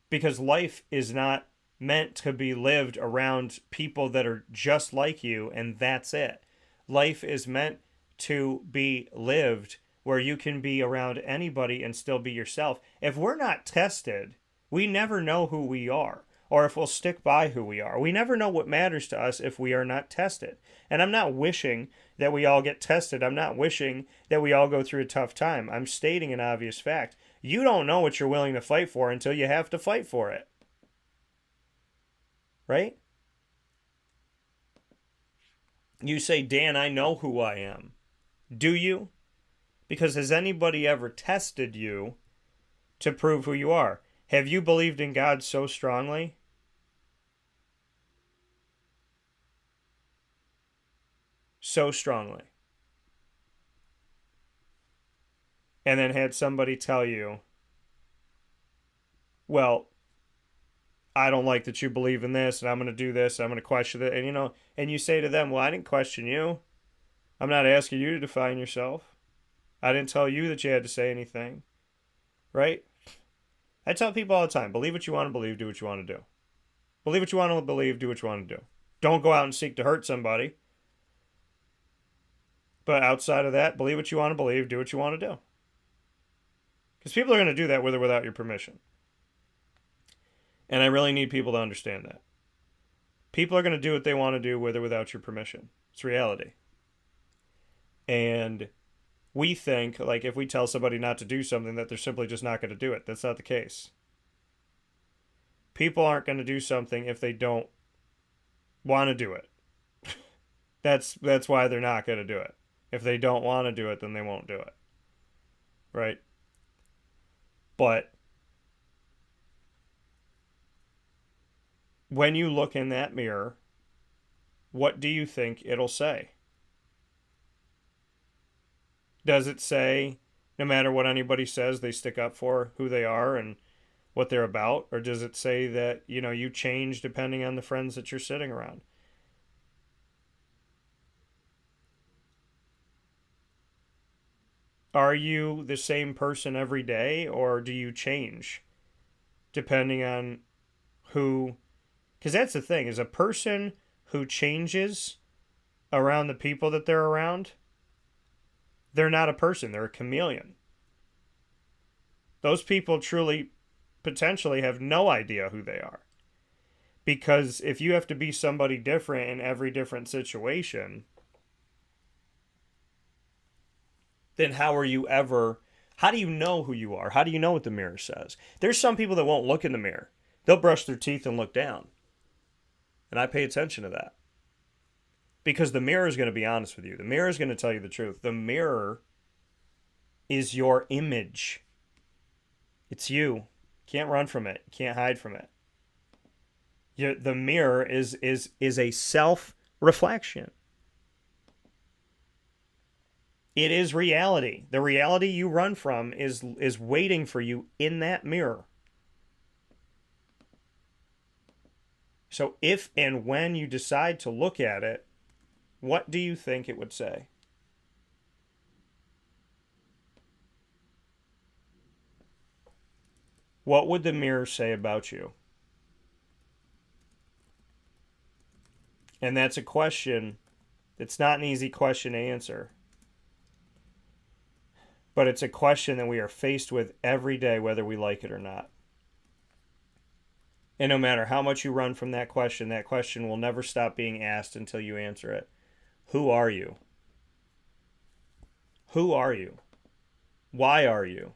Because life is not meant to be lived around people that are just like you, and that's it. Life is meant to be lived where you can be around anybody and still be yourself. If we're not tested, we never know who we are, or if we'll stick by who we are. We never know what matters to us if we are not tested. And I'm not wishing that we all get tested. I'm not wishing that we all go through a tough time. I'm stating an obvious fact. You don't know what you're willing to fight for until you have to fight for it. Right? You say, Dan, I know who I am. Do you? Because has anybody ever tested you to prove who you are? Have you believed in God so strongly? So strongly. And then had somebody tell you, well, I don't like that you believe in this, and I'm going to do this, and I'm going to question it. And, and you say to them, well, I didn't question you. I'm not asking you to define yourself. I didn't tell you that you had to say anything. Right? I tell people all the time, believe what you want to believe, do what you want to do. Believe what you want to believe, do what you want to do. Don't go out and seek to hurt somebody. But outside of that, believe what you want to believe, do what you want to do. Because people are going to do that with or without your permission. And I really need people to understand that. People are going to do what they want to do with or without your permission. It's reality. And we think, like, if we tell somebody not to do something, that they're simply just not going to do it. That's not the case. People aren't going to do something if they don't want to do it. That's why they're not going to do it. If they don't want to do it, then they won't do it. Right? But when you look in that mirror, what do you think it'll say? Does it say, no matter what anybody says, they stick up for who they are and what they're about? Or does it say that, you change depending on the friends that you're sitting around? Are you the same person every day, or do you change depending on who? Because that's the thing, is a person who changes around the people that they're around, they're not a person, they're a chameleon. Those people truly, potentially have no idea who they are. Because if you have to be somebody different in every different situation, then how do you know who you are? How do you know what the mirror says? There's some people that won't look in the mirror. They'll brush their teeth and look down. And I pay attention to that. Because the mirror is going to be honest with you. The mirror is going to tell you the truth. The mirror is your image. It's you. You can't run from it. You can't hide from it. The mirror is a self-reflection. It is reality. The reality you run from is waiting for you in that mirror. So if and when you decide to look at it, what do you think it would say? What would the mirror say about you? And that's a question. It's not an easy question to answer. But it's a question that we are faced with every day, whether we like it or not. And no matter how much you run from that question will never stop being asked until you answer it. Who are you? Who are you? Why are you?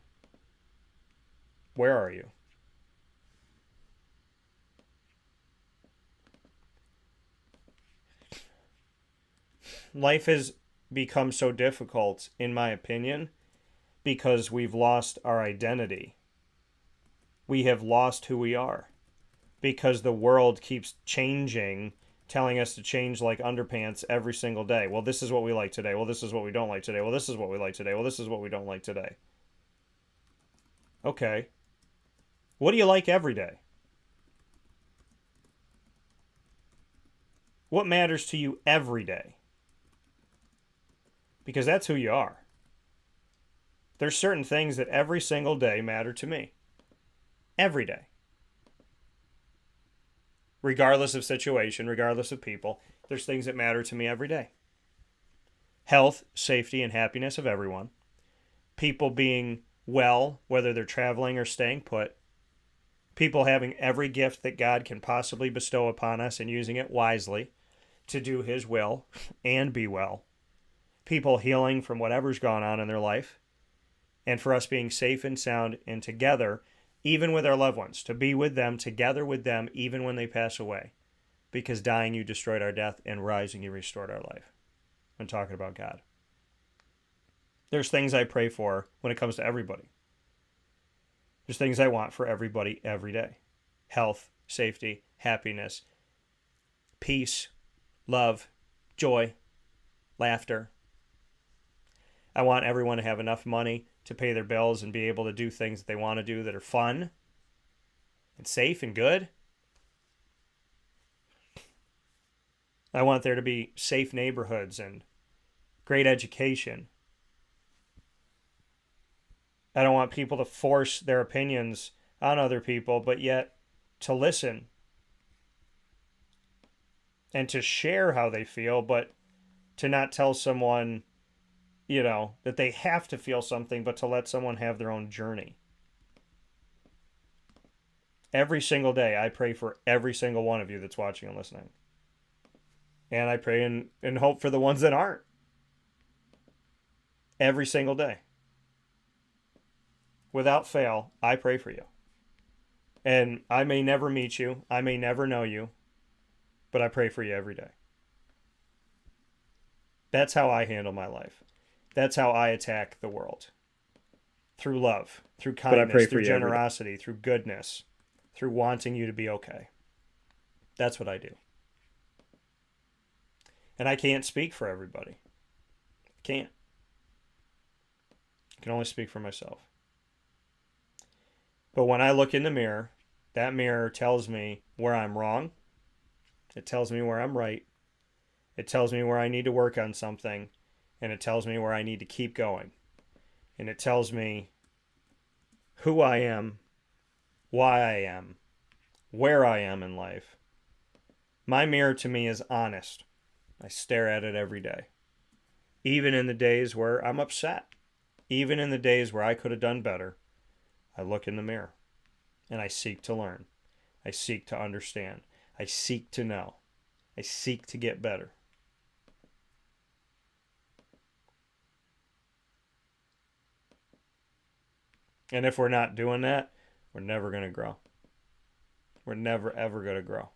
Where are you? Life has become so difficult, in my opinion, because we've lost our identity. We have lost who we are. Because the world keeps changing, telling us to change like underpants every single day. Well, this is what we like today. Well, this is what we don't like today. Well, this is what we like today. Well, this is what we don't like today. Okay. What do you like every day? What matters to you every day? Because that's who you are. There's certain things that every single day matter to me. Every day. Regardless of situation, regardless of people, there's things that matter to me every day. Health, safety, and happiness of everyone. People being well, whether they're traveling or staying put. People having every gift that God can possibly bestow upon us and using it wisely to do His will and be well. People healing from whatever's gone on in their life. And for us being safe and sound and together, even with our loved ones, to be with them, together with them, even when they pass away. Because dying, you destroyed our death, and rising, you restored our life. I'm talking about God. There's things I pray for when it comes to everybody. There's things I want for everybody every day. Health, safety, happiness, peace, love, joy, laughter. I want everyone to have enough money to pay their bills and be able to do things that they want to do that are fun and safe and good. I want there to be safe neighborhoods and great education. I don't want people to force their opinions on other people, but yet to listen and to share how they feel, but to not tell someone, that they have to feel something, but to let someone have their own journey. Every single day, I pray for every single one of you that's watching and listening. And I pray and hope for the ones that aren't. Every single day. Without fail, I pray for you. And I may never meet you. I may never know you. But I pray for you every day. That's how I handle my life. That's how I attack the world. Through love, through kindness, through generosity, through goodness, through wanting you to be okay. That's what I do. And I can't speak for everybody. I can't. I can only speak for myself. But when I look in the mirror, that mirror tells me where I'm wrong. It tells me where I'm right. It tells me where I need to work on something. And it tells me where I need to keep going. And it tells me who I am, why I am, where I am in life. My mirror to me is honest. I stare at it every day. Even in the days where I'm upset. Even in the days where I could have done better. I look in the mirror. And I seek to learn. I seek to understand. I seek to know. I seek to get better. And if we're not doing that, we're never going to grow. We're never, ever going to grow.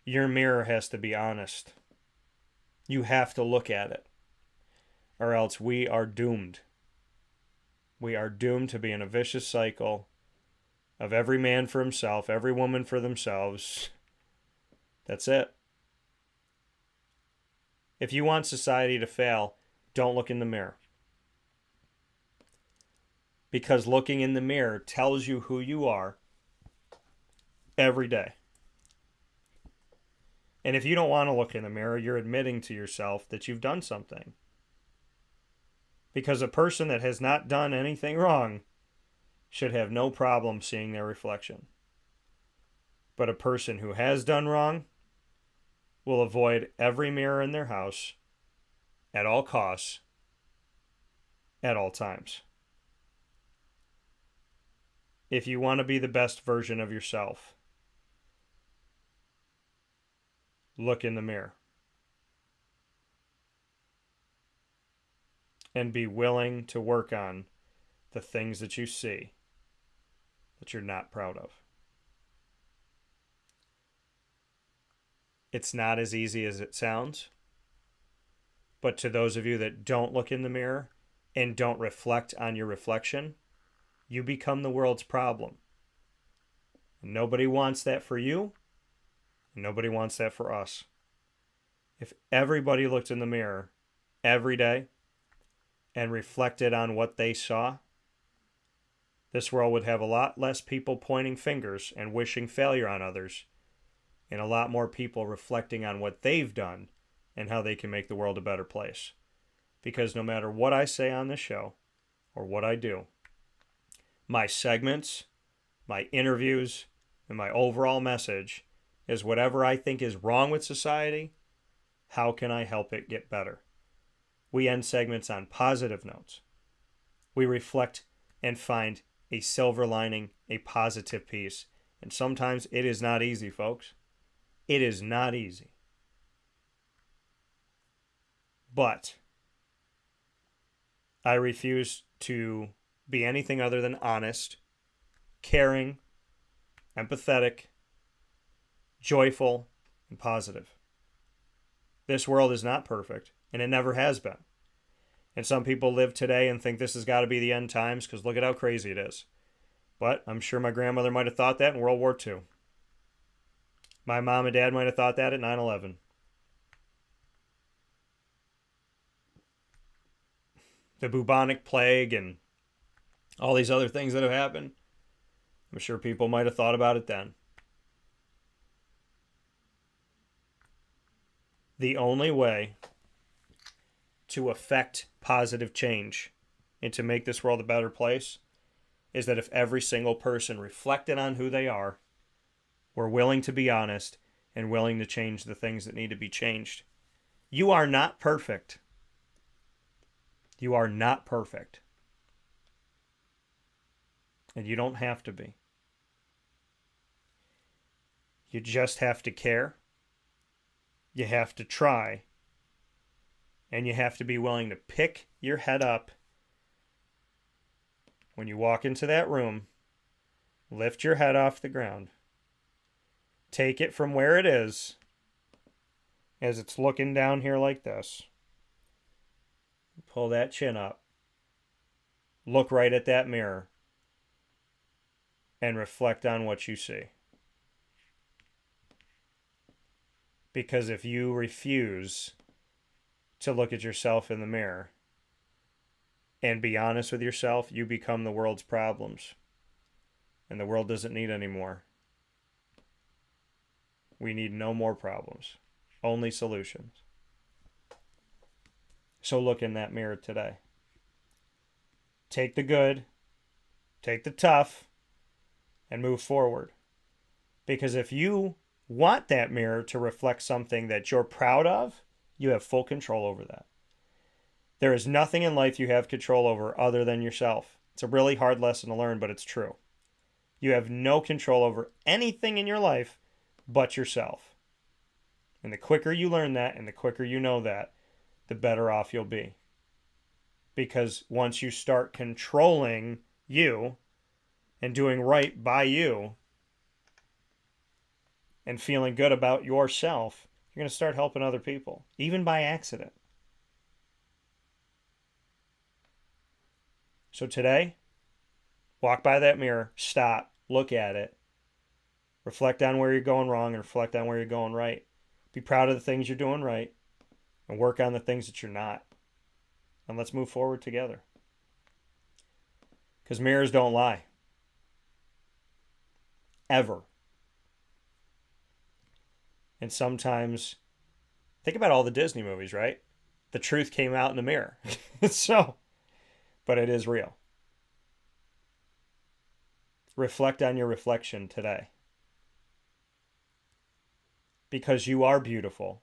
Your mirror has to be honest. You have to look at it. Or else we are doomed. We are doomed to be in a vicious cycle of every man for himself, every woman for themselves. That's it. If you want society to fail, don't look in the mirror. Because looking in the mirror tells you who you are every day. And if you don't want to look in the mirror, you're admitting to yourself that you've done something. Because a person that has not done anything wrong should have no problem seeing their reflection. But a person who has done wrong will avoid every mirror in their house at all costs, at all times. If you want to be the best version of yourself, look in the mirror and be willing to work on the things that you see that you're not proud of. It's not as easy as it sounds, but to those of you that don't look in the mirror and don't reflect on your reflection, you become the world's problem. And nobody wants that for you, and nobody wants that for us. If everybody looked in the mirror every day and reflected on what they saw, this world would have a lot less people pointing fingers and wishing failure on others, and a lot more people reflecting on what they've done and how they can make the world a better place. Because no matter what I say on this show or what I do, my segments, my interviews, and my overall message is whatever I think is wrong with society, how can I help it get better? We end segments on positive notes. We reflect and find a silver lining, a positive piece. And sometimes it is not easy, folks. It is not easy. But I refuse to be anything other than honest, caring, empathetic, joyful, and positive. This world is not perfect, and it never has been. And some people live today and think this has got to be the end times because look at how crazy it is. But I'm sure my grandmother might have thought that in World War II. My mom and dad might have thought that at 9/11. The bubonic plague and all these other things that have happened, I'm sure people might have thought about it then. The only way to affect positive change and to make this world a better place is that if every single person reflected on who they are, were willing to be honest, and willing to change the things that need to be changed. You are not perfect. You are not perfect. And you don't have to be. You just have to care. You have to try. And you have to be willing to pick your head up when you walk into that room. Lift your head off the ground. Take it from where it is, as it's looking down here like this. Pull that chin up. Look right at that mirror. And reflect on what you see. Because if you refuse to look at yourself in the mirror and be honest with yourself, you become the world's problems. And the world doesn't need any more. We need no more problems, only solutions. So look in that mirror today. Take the good, take the tough, and move forward. Because if you want that mirror to reflect something that you're proud of, you have full control over that. There is nothing in life you have control over other than yourself. It's a really hard lesson to learn, but it's true. You have no control over anything in your life but yourself. And the quicker you learn that and the quicker you know that, the better off you'll be. Because once you start controlling you and doing right by you and feeling good about yourself, you're going to start helping other people, even by accident. So today, walk by that mirror, stop, look at it, reflect on where you're going wrong and reflect on where you're going right. Be proud of the things you're doing right and work on the things that you're not. And let's move forward together. Because mirrors don't lie. Ever. And sometimes, think about all the Disney movies, right? The truth came out in the mirror. But it is real. Reflect on your reflection today. because you are beautiful.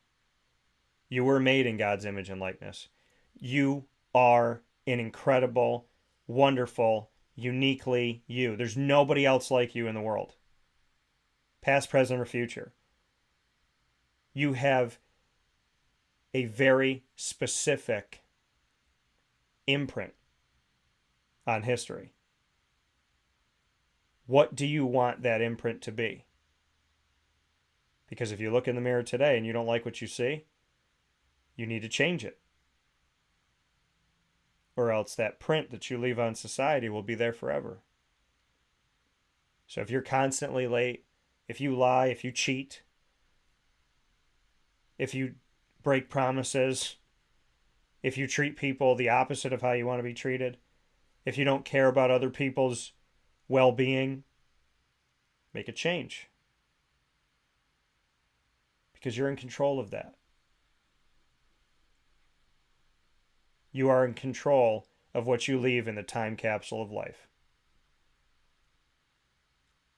You were made in God's image and likeness. You are an incredible, wonderful, uniquely you. There's nobody else like you in the world. Past, present, or future. You have a very specific imprint on history. What do you want that imprint to be? Because if you look in the mirror today and you don't like what you see, you need to change it. Or else that print that you leave on society will be there forever. So if you're constantly late, if you lie, if you cheat, if you break promises, if you treat people the opposite of how you want to be treated, if you don't care about other people's well-being, make a change. Because you're in control of that. You are in control of what you leave in the time capsule of life.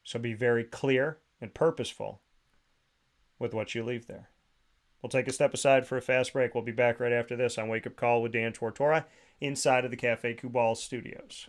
So be very clear and purposeful with what you leave there. We'll take a step aside for a fast break. We'll be back right after this on Wake Up Call with Dan Tortora inside of the Cafe Kubal studios.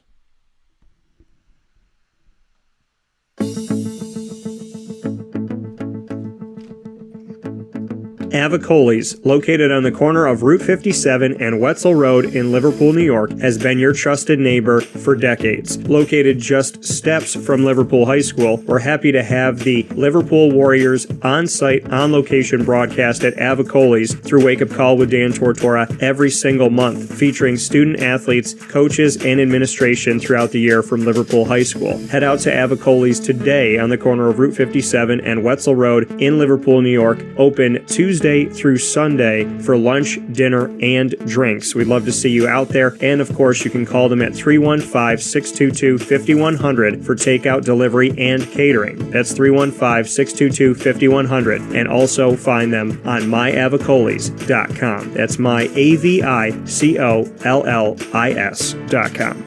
Avicoli's, located on the corner of Route 57 and Wetzel Road in Liverpool, New York, has been your trusted neighbor for decades. Located just steps from Liverpool High School, we're happy to have the Liverpool Warriors on-site, on-location broadcast at Avicoli's through Wake Up Call with Dan Tortora every single month, featuring student-athletes, coaches, and administration throughout the year from Liverpool High School. Head out to Avicoli's today on the corner of Route 57 and Wetzel Road in Liverpool, New York, open Tuesday through Sunday for lunch, dinner, and drinks. We'd love to see you out there. And of course, you can call them at 315-622-5100 for takeout, delivery, and catering. That's 315-622-5100. And also find them on myavicolis.com. That's myavicollis.com.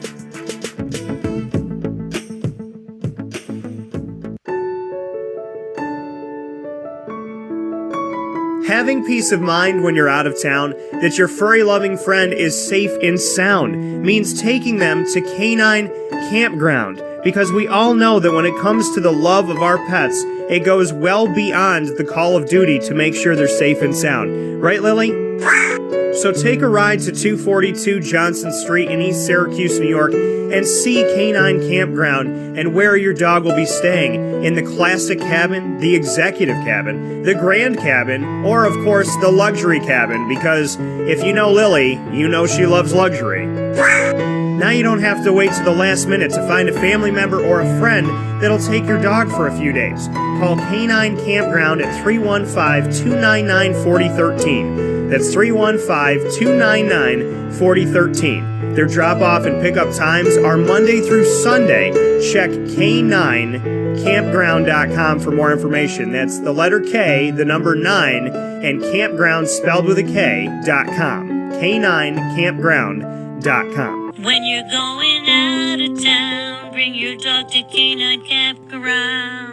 Having peace of mind when you're out of town that your furry-loving friend is safe and sound means taking them to Canine Kampground, because we all know that when it comes to the love of our pets, it goes well beyond the call of duty to make sure they're safe and sound. Right, Lily? So take a ride to 242 Johnson Street in East Syracuse, New York, and see Canine Kampground and where your dog will be staying, in the classic cabin, the executive cabin, the grand cabin, or of course the luxury cabin, because if you know Lily, you know she loves luxury. Now you don't have to wait to the last minute to find a family member or a friend that'll take your dog for a few days. Call Canine Kampground at 315-299-4013. That's 315-299-4013. Their drop-off and pickup times are Monday through Sunday. Check K9Kampground.com for more information. That's the letter K, the number 9, and Kampground spelled with a K.com. K9Kampground.com. When you're going out of town, bring your dog to Canine Campground.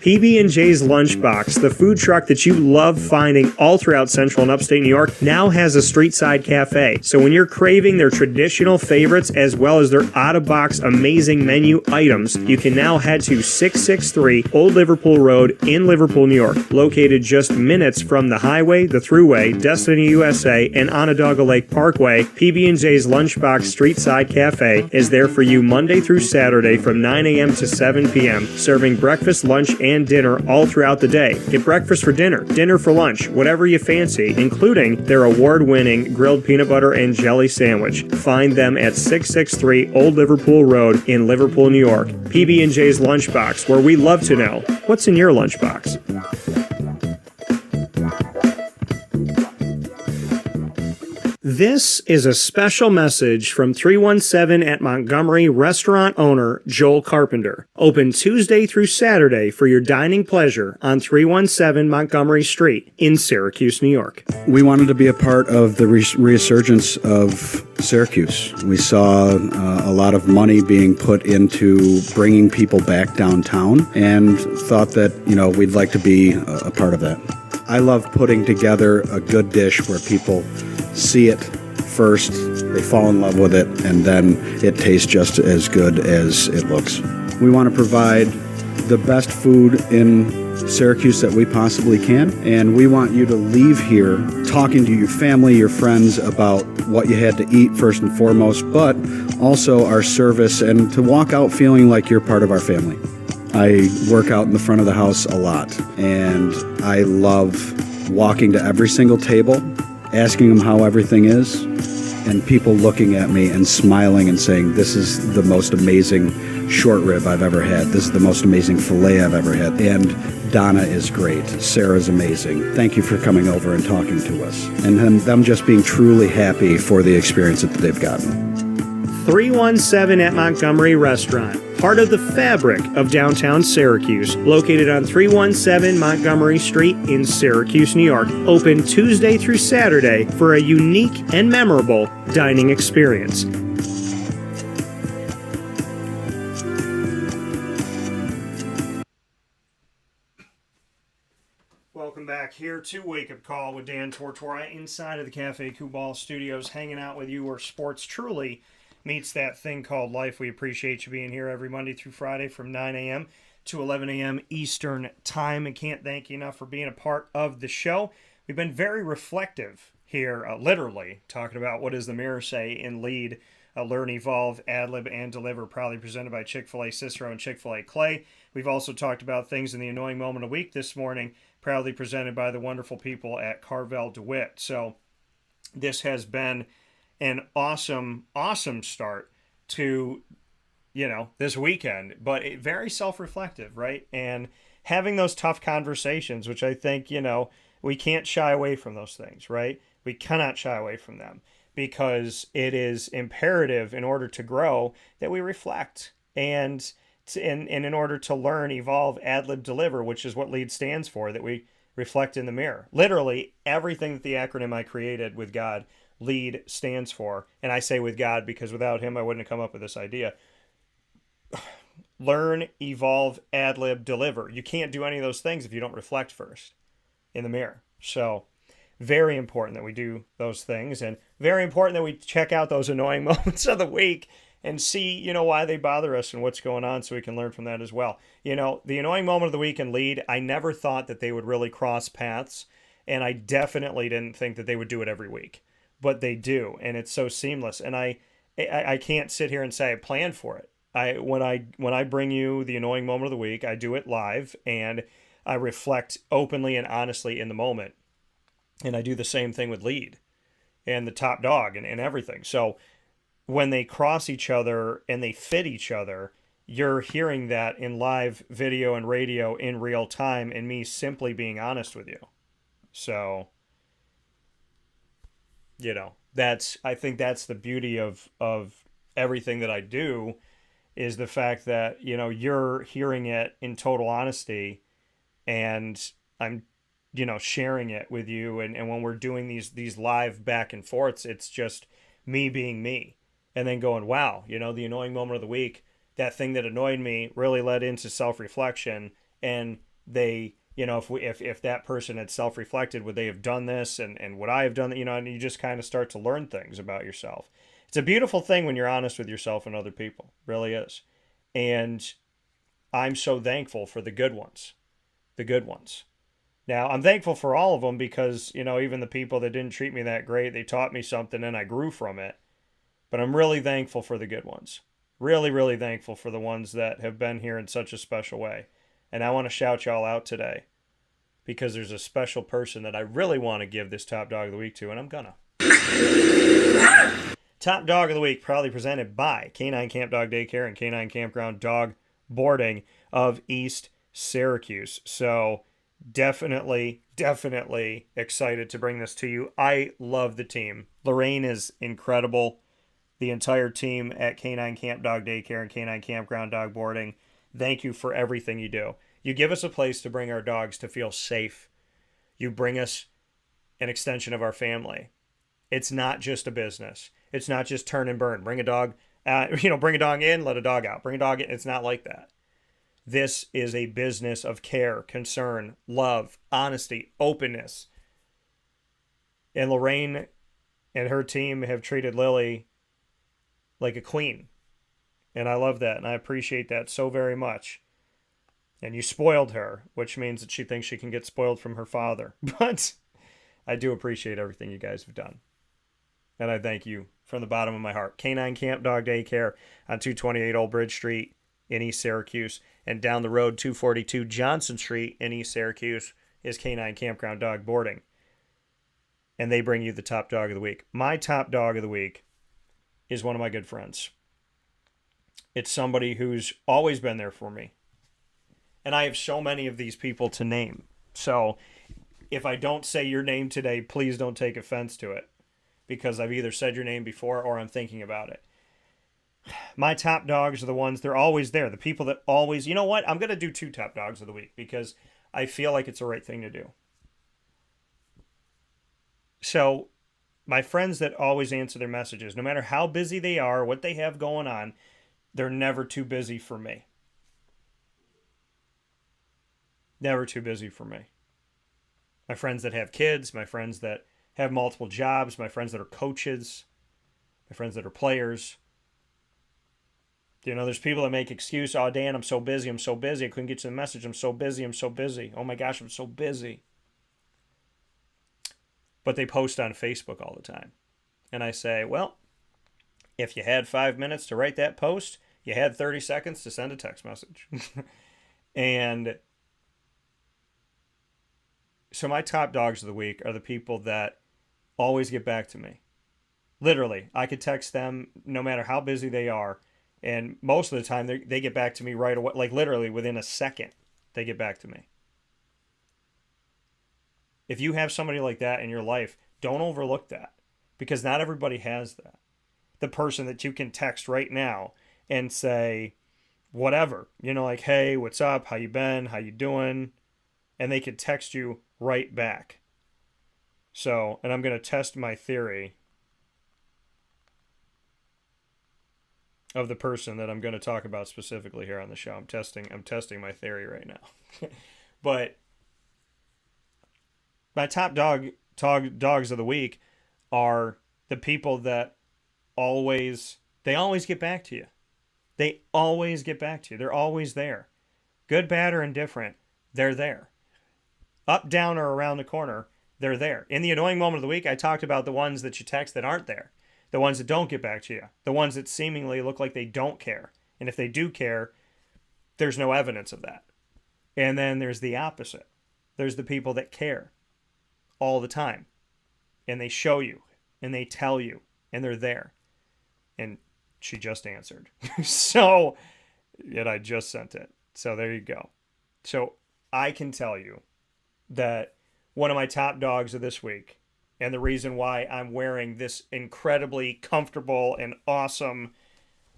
PB&J's Lunchbox, the food truck that you love finding all throughout central and upstate New York, now has a street-side cafe. So when you're craving their traditional favorites as well as their out-of-box amazing menu items, you can now head to 663 Old Liverpool Road in Liverpool, New York. Located just minutes from the highway, the Thruway, Destiny USA, and Onondaga Lake Parkway, PB&J's Lunchbox Street-Side Cafe is there for you Monday through Saturday from 9 a.m. to 7 p.m., serving breakfast, lunch, and dinner all throughout the day. Get breakfast for dinner, dinner for lunch, whatever you fancy, including their award-winning grilled peanut butter and jelly sandwich. Find them at 663 Old Liverpool Road in Liverpool, New York. PB&J's Lunchbox, where we love to know what's in your lunchbox. This is a special message from 317 at Montgomery restaurant owner Joel Carpenter. Open Tuesday through Saturday for your dining pleasure on 317 Montgomery Street in Syracuse, New York. We wanted to be a part of the resurgence of Syracuse. We saw a lot of money being put into bringing people back downtown and thought that, we'd like to be a part of that. I love putting together a good dish where people see it first, they fall in love with it, and then it tastes just as good as it looks. We want to provide the best food in Syracuse that we possibly can, and we want you to leave here talking to your family, your friends about what you had to eat first and foremost, but also our service, and to walk out feeling like you're part of our family. I work out in the front of the house a lot, and I love walking to every single table, asking them how everything is, and people looking at me and smiling and saying, this is the most amazing short rib I've ever had. This is the most amazing filet I've ever had. And Donna is great. Sarah's amazing. Thank you for coming over and talking to us. And them just being truly happy for the experience that they've gotten. 317 at Montgomery Restaurant, part of the fabric of downtown Syracuse, located on 317 Montgomery Street in Syracuse, New York. Open Tuesday through Saturday for a unique and memorable dining experience. Welcome back here to Wake Up Call with Dan Tortora inside of the Cafe Kubal Studios, hanging out with you where sports truly meets that thing called life. We appreciate you being here every Monday through Friday from 9 a.m. to 11 a.m. Eastern Time, and can't thank you enough for being a part of the show. We've been very reflective here, literally, talking about what does the mirror say in Lead, Learn, Evolve, Ad-Lib, and Deliver, proudly presented by Chick-fil-A Cicero and Chick-fil-A Clay. We've also talked about things in the annoying moment of the week this morning, proudly presented by the wonderful people at Carvel, DeWitt. So this has been an awesome start to, this weekend, but very self-reflective, right? And having those tough conversations, which I think, we can't shy away from those things, right? We cannot shy away from them because it is imperative in order to grow that we reflect and in order to learn, evolve, ad-lib, deliver, which is what LEAD stands for, that we reflect in the mirror. Literally everything that the acronym I created with God, LEAD, stands for, and I say with God because without him I wouldn't have come up with this idea. Learn, evolve, ad-lib, deliver. You can't do any of those things if you don't reflect first in the mirror. So very important that we do those things, and very important that we check out those annoying moments of the week and see, why they bother us and what's going on so we can learn from that as well. The annoying moment of the week in Lead, I never thought that they would really cross paths, and I definitely didn't think that they would do it every week. But they do, and it's so seamless. And I can't sit here and say I planned for it. When I bring you the annoying moment of the week, I do it live, and I reflect openly and honestly in the moment. And I do the same thing with Lead and the top dog and everything. So when they cross each other and they fit each other, you're hearing that in live video and radio in real time, and me simply being honest with you. So I think that's the beauty of everything that I do, is the fact that, you're hearing it in total honesty, and I'm, sharing it with you. And when we're doing these live back and forths, it's just me being me, and then going, wow, the annoying moment of the week, that thing that annoyed me really led into self-reflection, and they, if that person had self-reflected, would they have done this, and would I have done that, and you just kind of start to learn things about yourself. It's a beautiful thing when you're honest with yourself and other people. It really is. And I'm so thankful for the good ones. Now, I'm thankful for all of them because, even the people that didn't treat me that great, they taught me something and I grew from it. But I'm really thankful for the good ones. Really, really thankful for the ones that have been here in such a special way. And I want to shout y'all out today because there's a special person that I really want to give this Top Dog of the Week to, and I'm gonna. Top Dog of the Week, proudly presented by Canine Camp Dog Daycare and Canine Kampground Dog Boarding of East Syracuse. So definitely excited to bring this to you. I love the team. Lorraine is incredible. The entire team at Canine Camp Dog Daycare and Canine Kampground Dog Boarding, thank you for everything you do. You give us a place to bring our dogs to feel safe. You bring us an extension of our family. It's not just a business. It's not just turn and burn. Bring a dog, bring a dog in, let a dog out. Bring a dog in. It's not like that. This is a business of care, concern, love, honesty, openness. And Lorraine and her team have treated Lily like a queen. And I love that, and I appreciate that so very much. And you spoiled her, which means that she thinks she can get spoiled from her father. But I do appreciate everything you guys have done. And I thank you from the bottom of my heart. Canine Camp Dog Daycare on 228 Old Bridge Street in East Syracuse. And down the road, 242 Johnson Street in East Syracuse is Canine Kampground Dog Boarding. And they bring you the top dog of the week. My top dog of the week is one of my good friends. It's somebody who's always been there for me. And I have so many of these people to name. So if I don't say your name today, please don't take offense to it, because I've either said your name before or I'm thinking about it. My top dogs are the ones, they're always there. The people that always, you know what? I'm going to do 2 top dogs of the week because I feel like it's the right thing to do. So my friends that always answer their messages, no matter how busy they are, what they have going on, they're never too busy for me. Never too busy for me. My friends that have kids, my friends that have multiple jobs, my friends that are coaches, my friends that are players. You know, there's people that make excuse, oh, Dan, I'm so busy, I couldn't get you the message, I'm so busy. Oh my gosh, I'm so busy. But they post on Facebook all the time. And I say, well, if you had 5 minutes to write that post, you had 30 seconds to send a text message. And so my top dogs of the week are the people that always get back to me. Literally, I could text them no matter how busy they are. And most of the time, they get back to me right away. Like literally within a second, they get back to me. If you have somebody like that in your life, don't overlook that. Because not everybody has that. The person that you can text right now and say, whatever. You know, like, hey, what's up? How you been? How you doing? And they could text you right back. So, and I'm going to test my theory of the person that I'm going to talk about specifically here on the show. I'm testing my theory right now. But my top dogs of the week are the people that they always get back to you. They always get back to you. They're always there. Good, bad, or indifferent, they're there. Up, down, or around the corner, they're there. In the annoying moment of the week, I talked about the ones that you text that aren't there. The ones that don't get back to you. The ones that seemingly look like they don't care. And if they do care, there's no evidence of that. And then there's the opposite. There's the people that care all the time. And they show you. And they tell you. And they're there. And she just answered. So, yet I just sent it. So there you go. So I can tell you that one of my top dogs of this week, and the reason why I'm wearing this incredibly comfortable and awesome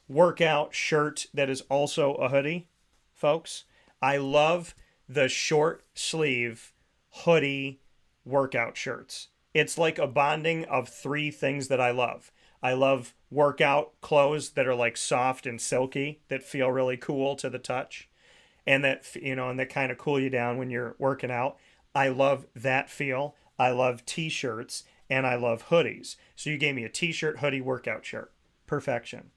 workout shirt that is also a hoodie, folks. I love the short sleeve hoodie workout shirts. It's like a bonding of 3 things that I love. I love workout clothes that are like soft and silky that feel really cool to the touch, and that, you know, and that kind of cool you down when you're working out. I love that feel. I love t-shirts and I love hoodies. So you gave me a t-shirt, hoodie, workout shirt. Perfection.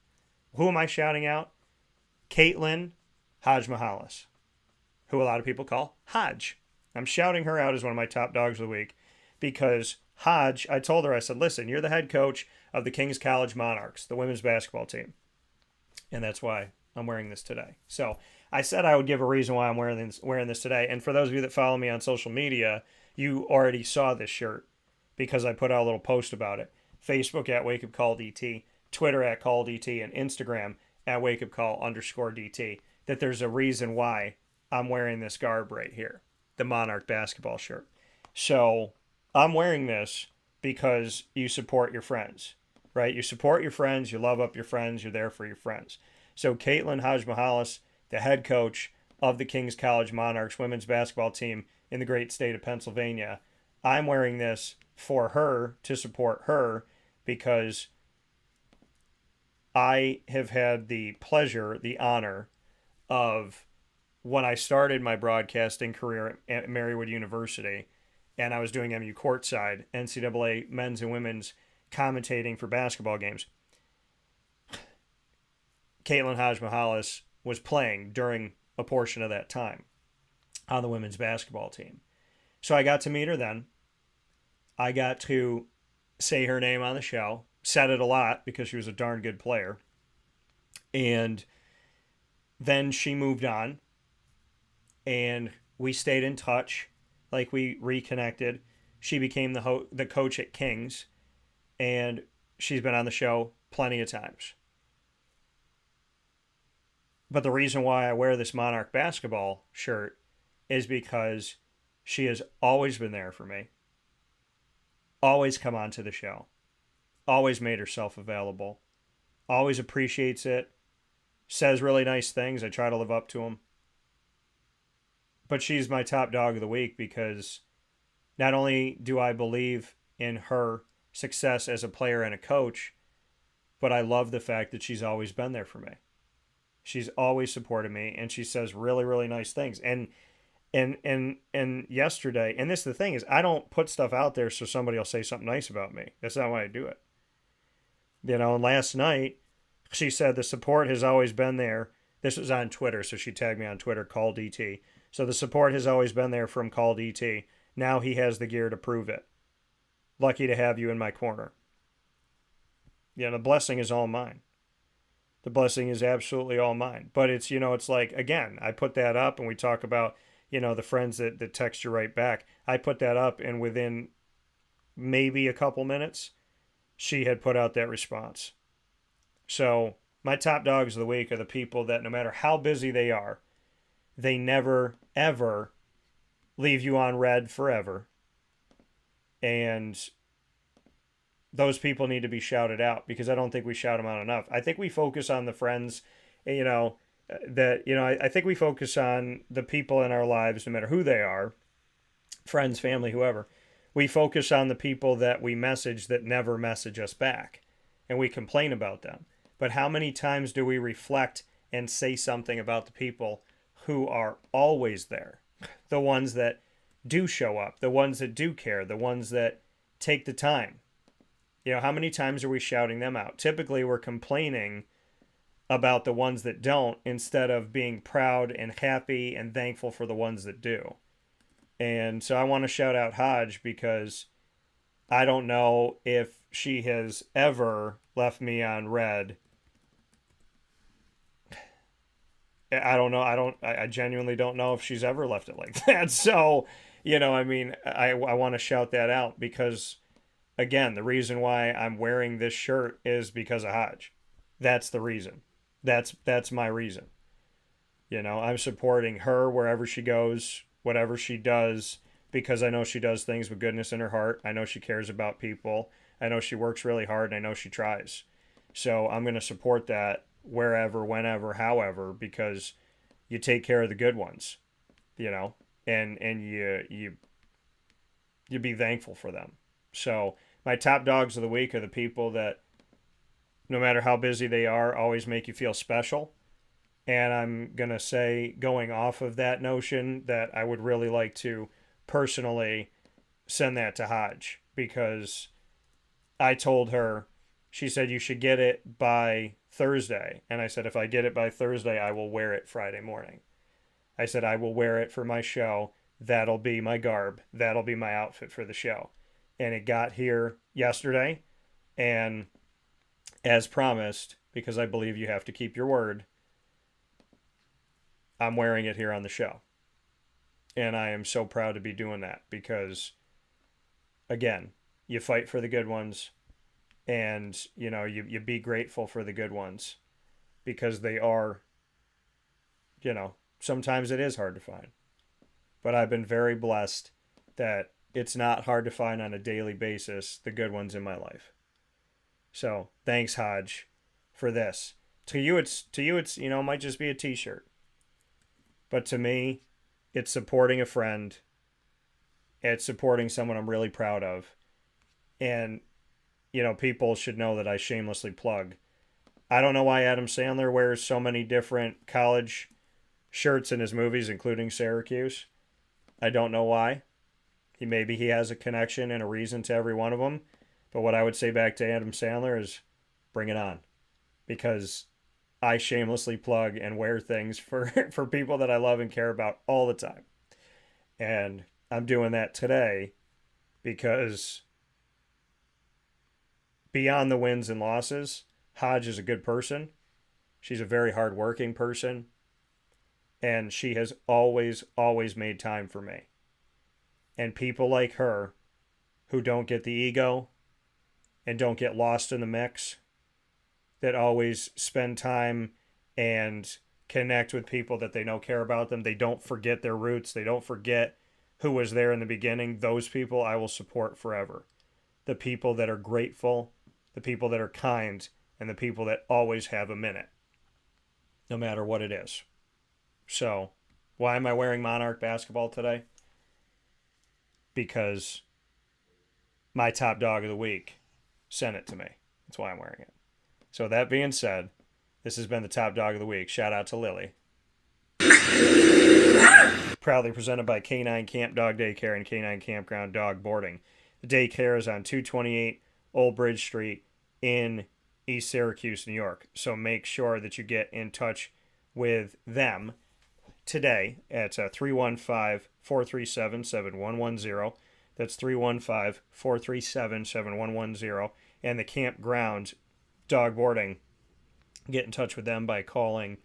Who am I shouting out? Caitlin Hodge-Mahalis, who a lot of people call Hodge. I'm shouting her out as one of my top dogs of the week because Hodge, I told her, I said, listen, you're the head coach of the King's College Monarchs, the women's basketball team. And that's why I'm wearing this today. So I said I would give a reason why I'm wearing this today. And for those of you that follow me on social media, you already saw this shirt because I put out a little post about it. Facebook at Wake Up Call DT, Twitter at Call DT, and Instagram at Wake Up Call _DT. That there's a reason why I'm wearing this garb right here. the Monarch basketball shirt. So I'm wearing this because you support your friends, right? You support your friends, you love up your friends, you're there for your friends. So Caitlin Hodge-Mihalis, the head coach of the King's College Monarchs women's basketball team in the great state of Pennsylvania, I'm wearing this for her, to support her, because I have had the pleasure, the honor of, when I started my broadcasting career at Marywood University, and I was doing MU courtside, NCAA men's and women's commentating for basketball games, Caitlin Hodge-Mihalis was playing during a portion of that time on the women's basketball team. So I got to meet her then. I got to say her name on the show, said it a lot because she was a darn good player. And then she moved on, and we stayed in touch, like we reconnected. She became the coach at Kings, and she's been on the show plenty of times. But the reason why I wear this Monarch basketball shirt is because she has always been there for me, always come on to the show, always made herself available, always appreciates it, says really nice things. I try to live up to them. But she's my top dog of the week because not only do I believe in her success as a player and a coach, but I love the fact that she's always been there for me. She's always supported me, and she says really, really nice things. And yesterday, and this is the thing, is I don't put stuff out there so somebody will say something nice about me. That's not why I do it. You know, and last night, she said the support has always been there. This was on Twitter, so she tagged me on Twitter, Call DT. So the support has always been there from Call DT. Now he has the gear to prove it. Lucky to have you in my corner. Yeah, the blessing is all mine. The blessing is absolutely all mine. But it's, you know, it's like, again, I put that up and we talk about, you know, the friends that text you right back. I put that up, and within maybe a couple minutes, she had put out that response. So my top dogs of the week are the people that no matter how busy they are, they never, ever leave you on red forever. And those people need to be shouted out because I don't think we shout them out enough. I think we focus on the friends, you know, I think we focus on the people in our lives, no matter who they are, friends, family, whoever. We focus on the people that we message that never message us back, and we complain about them. But how many times do we reflect and say something about the people who are always there? The ones that do show up, the ones that do care, the ones that take the time. You know, how many times are we shouting them out? Typically, we're complaining about the ones that don't instead of being proud and happy and thankful for the ones that do. And so I want to shout out Hodge because I don't know if she has ever left me on red. I don't know. I genuinely don't know if she's ever left it like that. So, you know, I mean, I want to shout that out because, again, the reason why I'm wearing this shirt is because of Hodge. That's the reason. That's my reason. You know, I'm supporting her wherever she goes, whatever she does, because I know she does things with goodness in her heart. I know she cares about people. I know she works really hard, and I know she tries. So I'm going to support that wherever, whenever, however, because you take care of the good ones, you know, and you be thankful for them. So my top dogs of the week are the people that, no matter how busy they are, always make you feel special. And I'm going to say, going off of that notion, that I would really like to personally send that to Hodge, because I told her, she said, you should get it by Thursday. And I said, if I get it by Thursday, I will wear it Friday morning. I said, I will wear it for my show. That'll be my garb. That'll be my outfit for the show. And it got here yesterday. And as promised, because I believe you have to keep your word, I'm wearing it here on the show. And I am so proud to be doing that because, again, you fight for the good ones, and, you know, you be grateful for the good ones, because they are, you know, sometimes it is hard to find. but I've been very blessed that it's not hard to find on a daily basis the good ones in my life. So thanks, Hodge, for this. To you, it's it might just be a T-shirt, but to me, it's supporting a friend. It's supporting someone I'm really proud of, and people should know that I shamelessly plug. I don't know why Adam Sandler wears so many different college shirts in his movies, including Syracuse. I don't know why. Maybe he has a connection and a reason to every one of them. But what I would say back to Adam Sandler is bring it on. Because I shamelessly plug and wear things for people that I love and care about all the time. And I'm doing that today because beyond the wins and losses, Hodge is a good person. She's a very hardworking person. And she has always, always made time for me. And people like her who don't get the ego and don't get lost in the mix, that always spend time and connect with people that they know care about them. They don't forget their roots. They don't forget who was there in the beginning. Those people I will support forever. The people that are grateful, the people that are kind, and the people that always have a minute, no matter what it is. So, why am I wearing Monarch basketball today? Because my top dog of the week sent it to me. That's why I'm wearing it. So that being said, this has been the top dog of the week. Shout out to Lily. Proudly presented by K9 Camp Dog Daycare and K9 Kampground Dog Boarding. The daycare is on 228 Old Bridge Street in East Syracuse, New York. So make sure that you get in touch with them today at 315-437-7110. That's 315-437-7110. And the Kampground Dog Boarding, get in touch with them by calling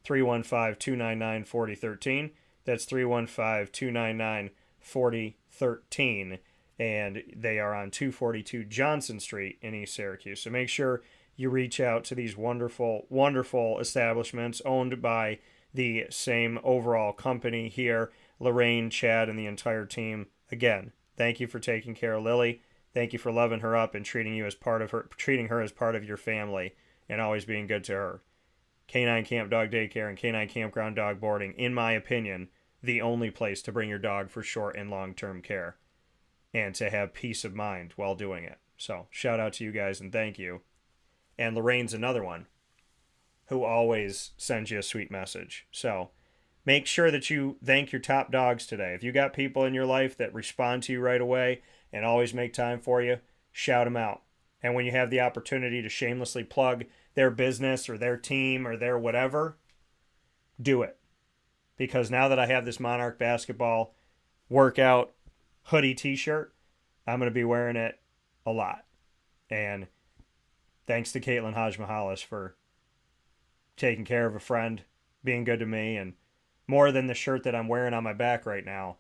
315-299-4013. That's 315-299-4013. And they are on 242 Johnson Street in East Syracuse. So make sure you reach out to these wonderful, wonderful establishments owned by the same overall company here, Lorraine, Chad, and the entire team. Again, thank you for taking care of Lily. Thank you for loving her up and treating her as part of your family and always being good to her. K9 Camp Dog Daycare and K9 Kampground Dog Boarding, in my opinion, the only place to bring your dog for short and long-term care and to have peace of mind while doing it. So, shout out to you guys and thank you. And Lorraine's another one who always sends you a sweet message. So, make sure that you thank your top dogs today. If you got people in your life that respond to you right away and always make time for you, shout them out. And when you have the opportunity to shamelessly plug their business or their team or their whatever, do it. Because now that I have this Monarch basketball workout hoodie t-shirt, I'm going to be wearing it a lot. And thanks to Caitlin Hodge-Mahalis for taking care of a friend, being good to me, and more than the shirt that I'm wearing on my back right now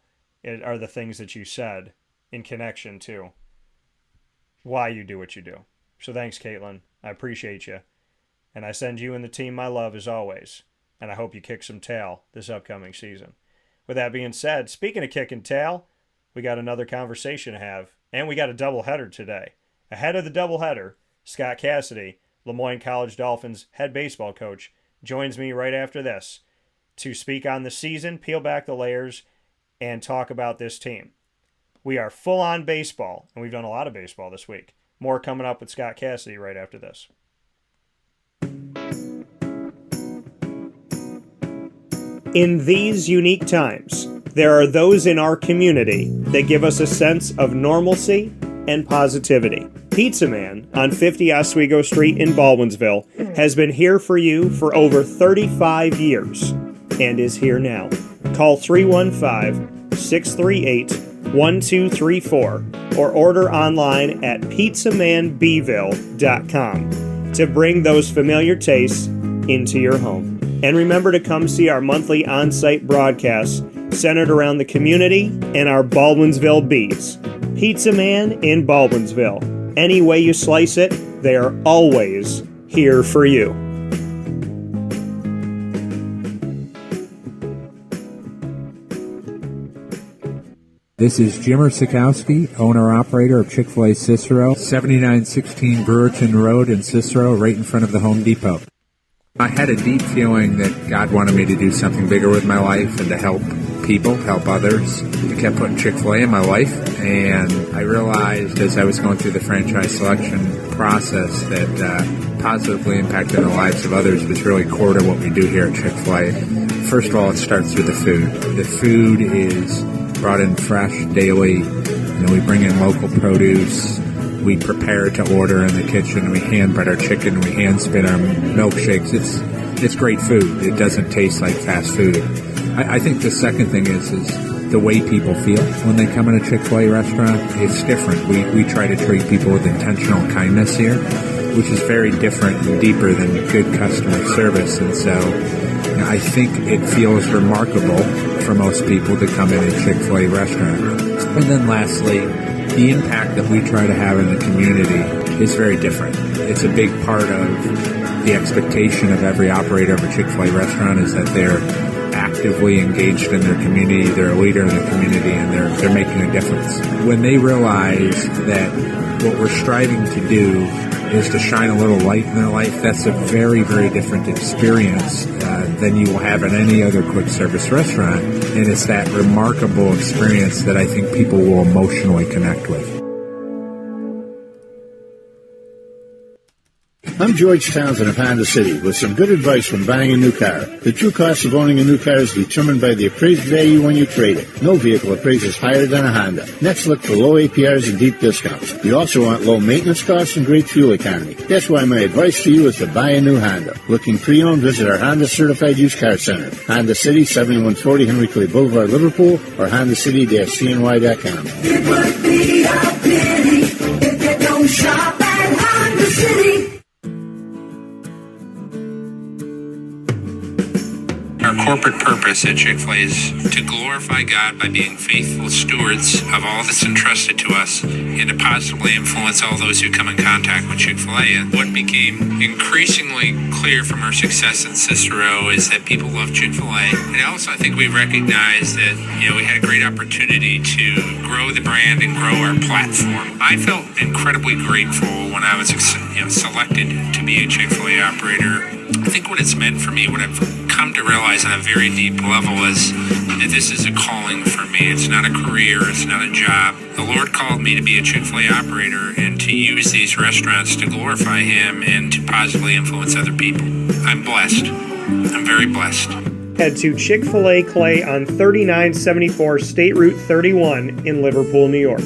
are the things that you said in connection to why you do what you do. So thanks, Caitlin. I appreciate you. And I send you and the team my love as always. And I hope you kick some tail this upcoming season. With that being said, speaking of kicking tail, we got another conversation to have. And we got a doubleheader today. Ahead of the doubleheader, Scott Cassidy, LeMoyne College Dolphins head baseball coach, joins me right after this to speak on the season, peel back the layers, and talk about this team. We are full on baseball, and we've done a lot of baseball this week. More coming up with Scott Cassidy right after this. In these unique times, there are those in our community that give us a sense of normalcy and positivity. Pizza Man on 50 Oswego Street in Baldwinsville has been here for you for over 35 years and is here now. Call 315-638-1234 or order online at pizzamanbville.com to bring those familiar tastes into your home. And remember to come see our monthly on-site broadcasts centered around the community and our Baldwinsville beats. Pizza Man in Baldwinsville. Any way you slice it, they are always here for you. This is Jimmer Sikowski, owner-operator of Chick-fil-A Cicero, 7916 Brewerton Road in Cicero, right in front of the Home Depot. I had a deep feeling that God wanted me to do something bigger with my life and to help people, help others. I kept putting Chick-fil-A in my life, and I realized as I was going through the franchise selection process that positively impacting the lives of others was really core to what we do here at Chick-fil-A. First of all, it starts with the food. The food is brought in fresh daily. We bring in local produce. We prepare to order in the kitchen. We hand bread our chicken. We hand spin our milkshakes. It's great food. It doesn't taste like fast food. I think the second thing is the way people feel when they come in a Chick-fil-A restaurant. It's different. We try to treat people with intentional kindness here, which is very different and deeper than good customer service. And so I think it feels remarkable for most people to come in a Chick-fil-A restaurant. And then lastly, the impact that we try to have in the community is very different. It's a big part of the expectation of every operator of a Chick-fil-A restaurant is that they're actively engaged in their community, they're a leader in the community, and they're making a difference. When they realize that what we're striving to do is to shine a little light in their life, that's a very, very different experience than you will have in any other quick service restaurant. And it's that remarkable experience that I think people will emotionally connect with. I'm George Townsend of Honda City with some good advice when buying a new car. The true cost of owning a new car is determined by the appraised value when you trade it. No vehicle appraises higher than a Honda. Next, look for low APRs and deep discounts. You also want low maintenance costs and great fuel economy. That's why my advice to you is to buy a new Honda. Looking pre-owned, visit our Honda Certified Used Car Center. Honda City, 7140 Henry Clay Boulevard, Liverpool, or HondaCity-CNY.com. It would be a pity if you don't shop at Honda City. Our corporate purpose at Chick-fil-A is to glorify God by being faithful stewards of all that's entrusted to us and to positively influence all those who come in contact with Chick-fil-A. And what became increasingly clear from our success in Cicero is that people love Chick-fil-A. And also I think we recognized that, we had a great opportunity to grow the brand and grow our platform. I felt incredibly grateful when I was selected to be a Chick-fil-A operator. I think what it's meant for me, what I've come to realize on a very deep level is that this is a calling for me. It's not a career. It's not a job. The Lord called me to be a Chick-fil-A operator and to use these restaurants to glorify Him and to positively influence other people. I'm blessed. I'm very blessed. Head to Chick-fil-A Clay on 3974 State Route 31 in Liverpool, New York.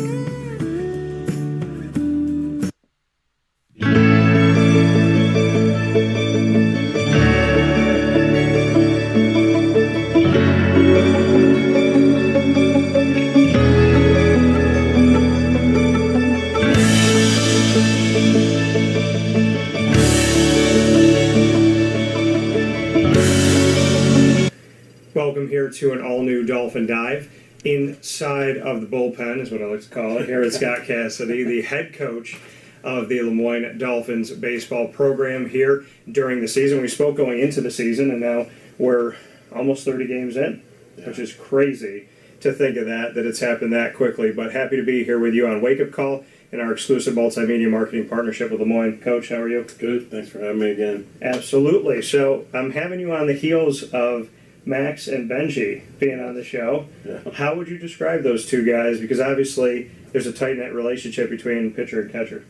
Welcome here to an all-new Dolphin Dive. Inside of the bullpen is what I like to call it. Here is Scott Cassidy, the head coach of the LeMoyne Dolphins baseball program here during the season. We spoke going into the season, and now we're almost 30 games in, which is crazy to think of that it's happened that quickly. But happy to be here with you on Wake Up Call in our exclusive multimedia marketing partnership with LeMoyne. Coach, how are you? Good. Thanks for having me again. Absolutely. So I'm having you on the heels of Max and Benji being on the show. Yeah. How would you describe those two guys? Because obviously there's a tight-knit relationship between pitcher and catcher.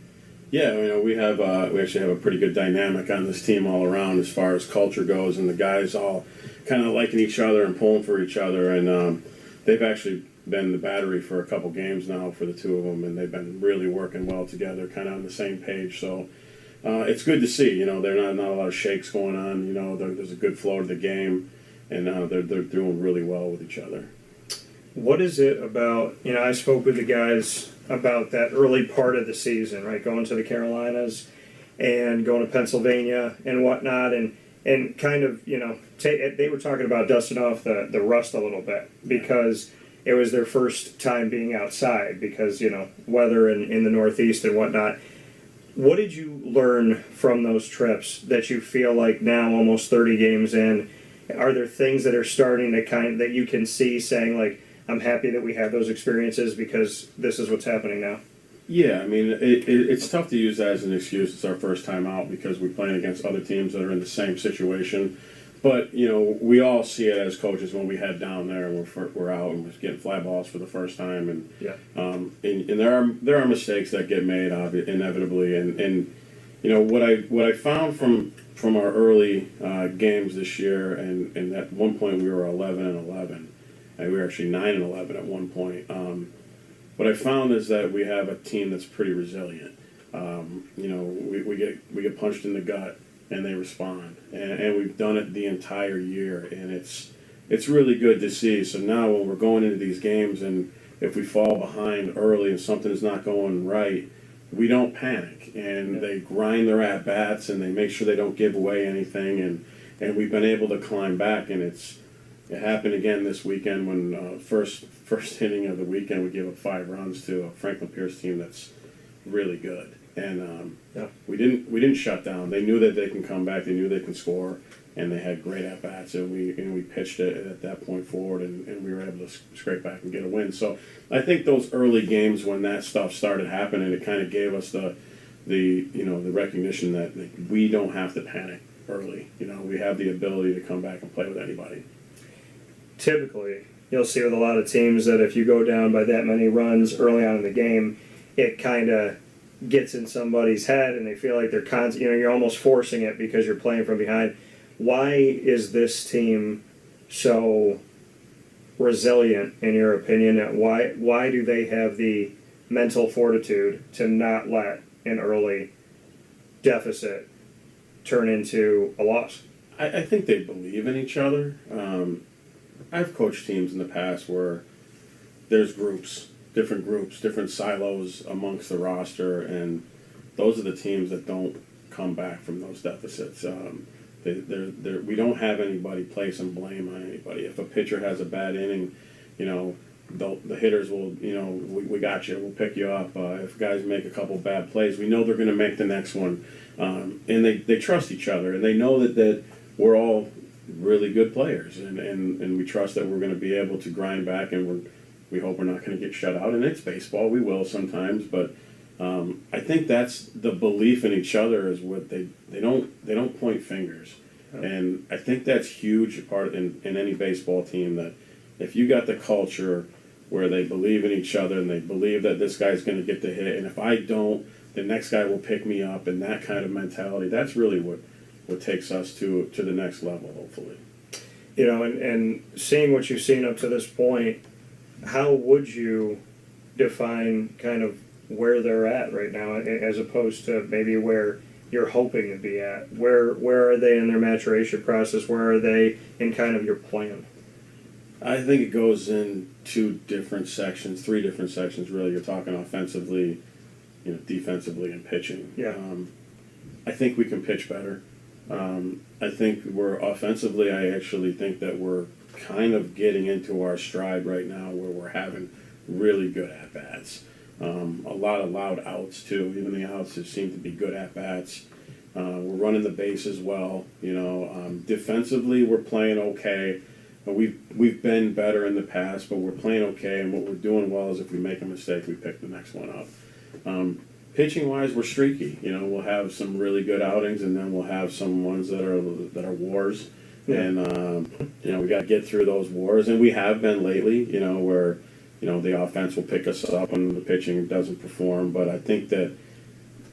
Yeah, we actually have a pretty good dynamic on this team all around as far as culture goes, and the guys all kind of liking each other and pulling for each other, and they've actually been the battery for a couple games now for the two of them, and they've been really working well together, kind of on the same page. So it's good to see. There are not a lot of shakes going on. There's a good flow to the game. And they're doing really well with each other. What is it about, I spoke with the guys about that early part of the season, right, going to the Carolinas and going to Pennsylvania and whatnot, and kind of, they were talking about dusting off the rust a little bit because it was their first time being outside because, weather in the Northeast and whatnot. What did you learn from those trips that you feel like now, almost 30 games in, are there things that are starting to that you can see saying like, I'm happy that we have those experiences because this is what's happening now. Yeah, I mean, it's tough to use that as an excuse. It's our first time out because we're playing against other teams that are in the same situation. But, we all see it as coaches when we head down there and we're out and we're getting fly balls for the first time. And there are mistakes that get made, inevitably. And what I found from our early games this year, and at one point we were 11-11, and we were actually 9-11 at one point. What I found is that we have a team that's pretty resilient. We get punched in the gut and they respond, and we've done it the entire year, and it's really good to see. So now when we're going into these games, and if we fall behind early and something's not going right, we don't panic, and they grind their at bats and they make sure they don't give away anything, and we've been able to climb back, and it happened again this weekend when first inning of the weekend we gave up 5 runs to a Franklin Pierce team that's really good, and we didn't shut down. They knew that they can come back. They knew they can score, and they had great at bats, and we pitched it at that point forward, and we were able to scrape back and get a win. So I think those early games when that stuff started happening, it kind of gave us the recognition that we don't have to panic early. We have the ability to come back and play with anybody. Typically, you'll see with a lot of teams that if you go down by that many runs early on in the game, it kind of gets in somebody's head and they feel like they're you're almost forcing it because you're playing from behind. Why is this team so resilient, in your opinion? Why do they have the mental fortitude to not let an early deficit turn into a loss? I think they believe in each other. I've coached teams in the past where there's different silos amongst the roster, and those are the teams that don't come back from those deficits. We don't have anybody placing blame on anybody. If a pitcher has a bad inning, the hitters will, we got you, we'll pick you up. If guys make a couple bad plays, we know they're going to make the next one. And they trust each other, and they know that we're all really good players, and we trust that we're going to be able to grind back, and we hope we're not going to get shut out. And it's baseball; we will sometimes, but I think that's the belief in each other is what they don't point fingers, and I think that's huge part in any baseball team, that if you got the culture where they believe in each other and they believe that this guy's going to get the hit, and if I don't, the next guy will pick me up, and that kind of mentality, that's really what takes us to the next level, hopefully. And seeing what you've seen up to this point, how would you define kind of where they're at right now, as opposed to maybe where you're hoping to be at? Where are they in their maturation process? Where are they in kind of your plan? I think it goes in 3 different sections, really. You're talking offensively, defensively, and pitching. Yeah. I think we can pitch better. I think offensively, I actually think that we're kind of getting into our stride right now, where we're having really good at-bats. A lot of loud outs, too. Even the outs seem to be good at-bats. We're running the bases well. Defensively, we're playing okay. We've been better in the past, but we're playing okay, and what we're doing well is if we make a mistake, we pick the next one up. Pitching-wise, we're streaky. We'll have some really good outings, and then we'll have some ones that are wars. Yeah. And we got to get through those wars, and we have been lately. Where the offense will pick us up and the pitching doesn't perform. But I think that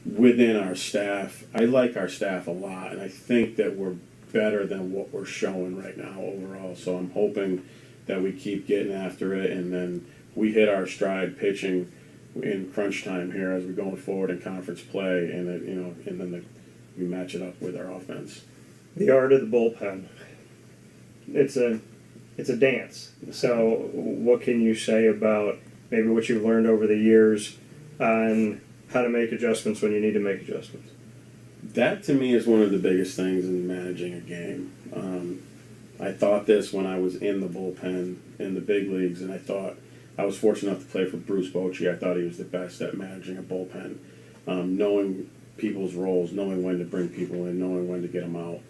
within our staff, I like our staff a lot, and I think that we're better than what we're showing right now overall. So I'm hoping that we keep getting after it, and then we hit our stride pitching in crunch time here as we're going forward in conference play, and then we match it up with our offense. The art of the bullpen. It's a dance. So what can you say about maybe what you've learned over the years on how to make adjustments when you need to make adjustments? That, to me, is one of the biggest things in managing a game. I thought this when I was in the bullpen in the big leagues, and I was fortunate enough to play for Bruce Bochy. I thought he was the best at managing a bullpen, knowing people's roles, knowing when to bring people in, knowing when to get them out.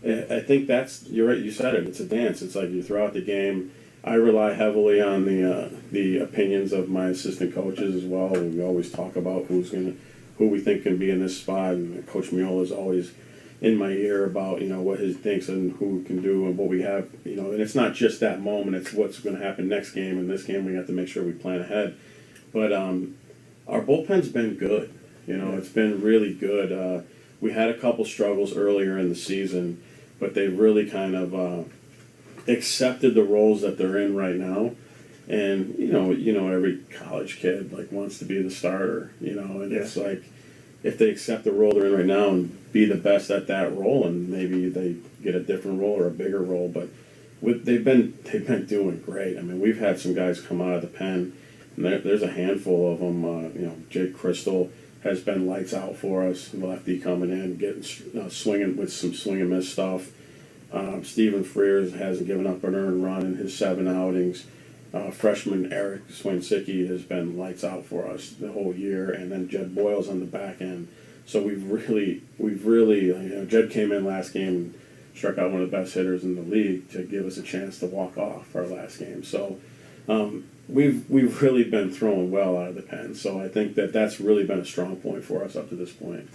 I think you're right, you said it, it's a dance. It's like you throw out the game. I rely heavily on the opinions of my assistant coaches as well. We always talk about who we think can be in this spot, and Coach Miola is always in my ear about what he thinks and who we can do and what we have. And it's not just that moment; it's what's going to happen next game. And this game, we have to make sure we plan ahead. But our bullpen's been good. It's been really good. We had a couple struggles earlier in the season, but they really kind of accepted the roles that they're in right now. And every college kid wants to be the starter. And it's like if they accept the role they're in right now and be the best at that role, and maybe they get a different role or a bigger role. But they've been doing great. I mean, we've had some guys come out of the pen, and there's a handful of them. Jake Crystal has been lights out for us. Lefty coming in, getting swinging with some swing and miss stuff. Stephen Frears hasn't given up an earned run in his 7 outings. Freshman Eric Swinsicki has been lights out for us the whole year, and then Jed Boyle's on the back end. So we've really Jed came in last game and struck out one of the best hitters in the league to give us a chance to walk off our last game. So we've really been throwing well out of the pen. So I think that's really been a strong point for us up to this point.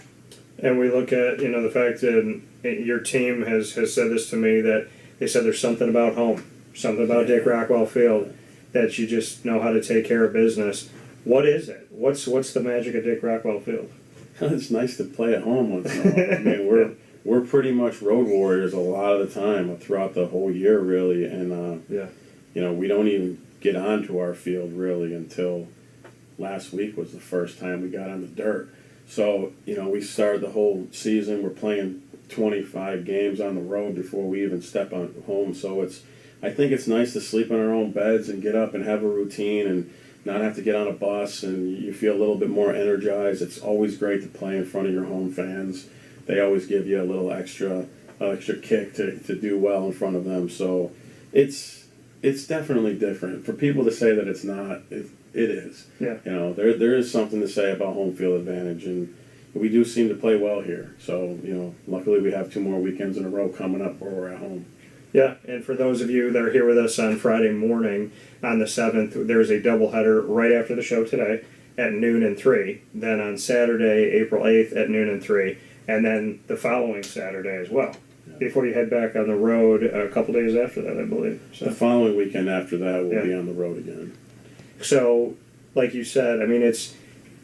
And we look at the fact that your team has said this to me, that they said there's something about home, something about Dick Rockwell Field, that you just know how to take care of business. What is it? What's the magic of Dick Rockwell Field? It's nice to play at home once in a while. I mean, we're pretty much road warriors a lot of the time throughout the whole year, really, and we don't even get onto our field really until last week was the first time we got on the dirt. So we started the whole season. We're playing 25 games on the road before we even step on home. So I think it's nice to sleep in our own beds and get up and have a routine and not have to get on a bus, and you feel a little bit more energized. It's always great to play in front of your home fans. They always give you a little extra kick to do well in front of them. So it's definitely different. For people to say that it's not, it is. Yeah. There is something to say about home field advantage, and we do seem to play well here. So luckily we have 2 more weekends in a row coming up where we're at home. Yeah, and for those of you that are here with us on Friday morning on the 7th, there's a doubleheader right after the show today at noon and 3. Then on Saturday, April 8th at noon and 3. And then the following Saturday as well, before you head back on the road a couple days after that, I believe. So. The following weekend after that, we'll be on the road again. So, like you said, I mean, it's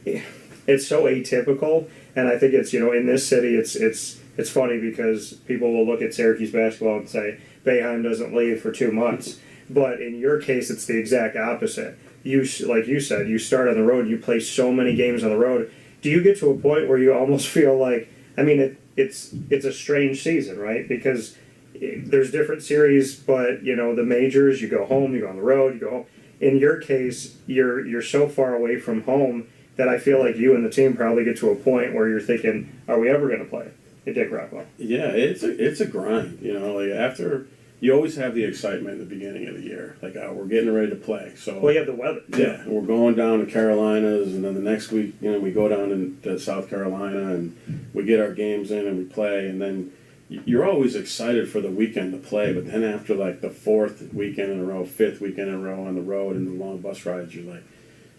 so atypical, and I think it's, in this city, it's funny because people will look at Syracuse basketball and say, Boeheim doesn't leave for 2 months. But in your case, it's the exact opposite. Like you said, you start on the road, you play so many games on the road. Do you get to a point where you almost feel like, I mean, it's a strange season, right? Because there's different series, but, the majors, you go home, you go on the road, you go home. In your case, you're so far away from home that I feel like you and the team probably get to a point where you're thinking, are we ever going to play at Dick Rockwell? Yeah, it's a grind. After you always have the excitement at the beginning of the year, we're getting ready to play. So you have the weather. Yeah, we're going down to Carolinas, and then the next week, we go down to South Carolina and we get our games in and we play, and then you're always excited for the weekend to play. But then after the 4th weekend in a row, 5th weekend in a row on the road and the long bus rides, you're like,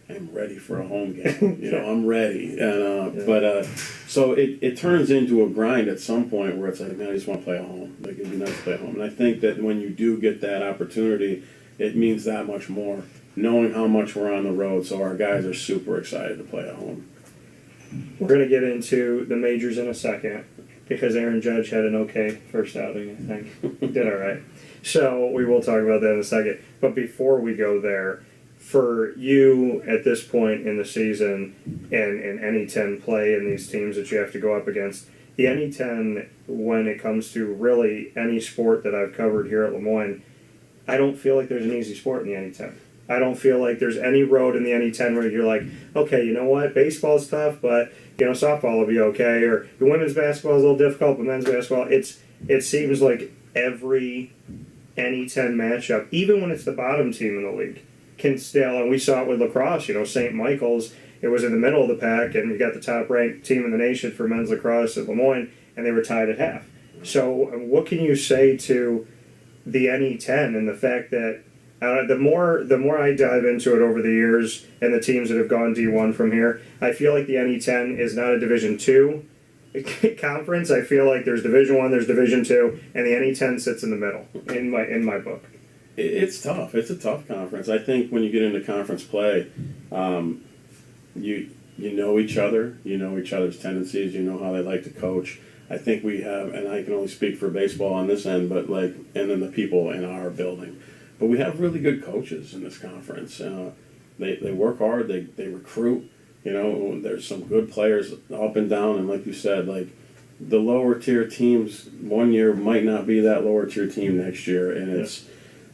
I'm ready for a home game. I'm ready. And so it turns into a grind at some point where it's like, man, I just want to play at home. It'd be nice to play at home. And I think that when you do get that opportunity, it means that much more, knowing how much we're on the road. So our guys are super excited to play at home. We're going to get into the majors in a second because Aaron Judge had an okay first outing, I think. Did all right. So we will talk about that in a second. But before we go there, for you at this point in the season and in any 10 play in these teams that you have to go up against, the any 10, when it comes to really any sport that I've covered here at LeMoyne, I don't feel like there's an easy sport in the any 10. I don't feel like there's any road in the any 10 where you're like, okay, you know what, baseball's tough, but softball will be okay, or the women's basketball is a little difficult, but men's basketball, it seems like every any 10 matchup, even when it's the bottom team in the league, can still, and we saw it with lacrosse, St. Michael's, it was in the middle of the pack, and you got the top-ranked team in the nation for men's lacrosse at LeMoyne, and they were tied at half. So what can you say to the NE10 and the fact that The more I dive into it over the years and the teams that have gone D1 from here, I feel like the NE10 is not a Division II conference. I feel like there's Division I, there's Division II, and the NE10 sits in the middle in my book. It's tough. It's a tough conference. I think when you get into conference play, you know each other. You know each other's tendencies. You know how they like to coach. I think we have, and I can only speak for baseball on this end, but and then the people in our building. But we have really good coaches in this conference. They work hard. They recruit. There's some good players up and down. And like you said, the lower tier teams one year might not be that lower tier team next year. And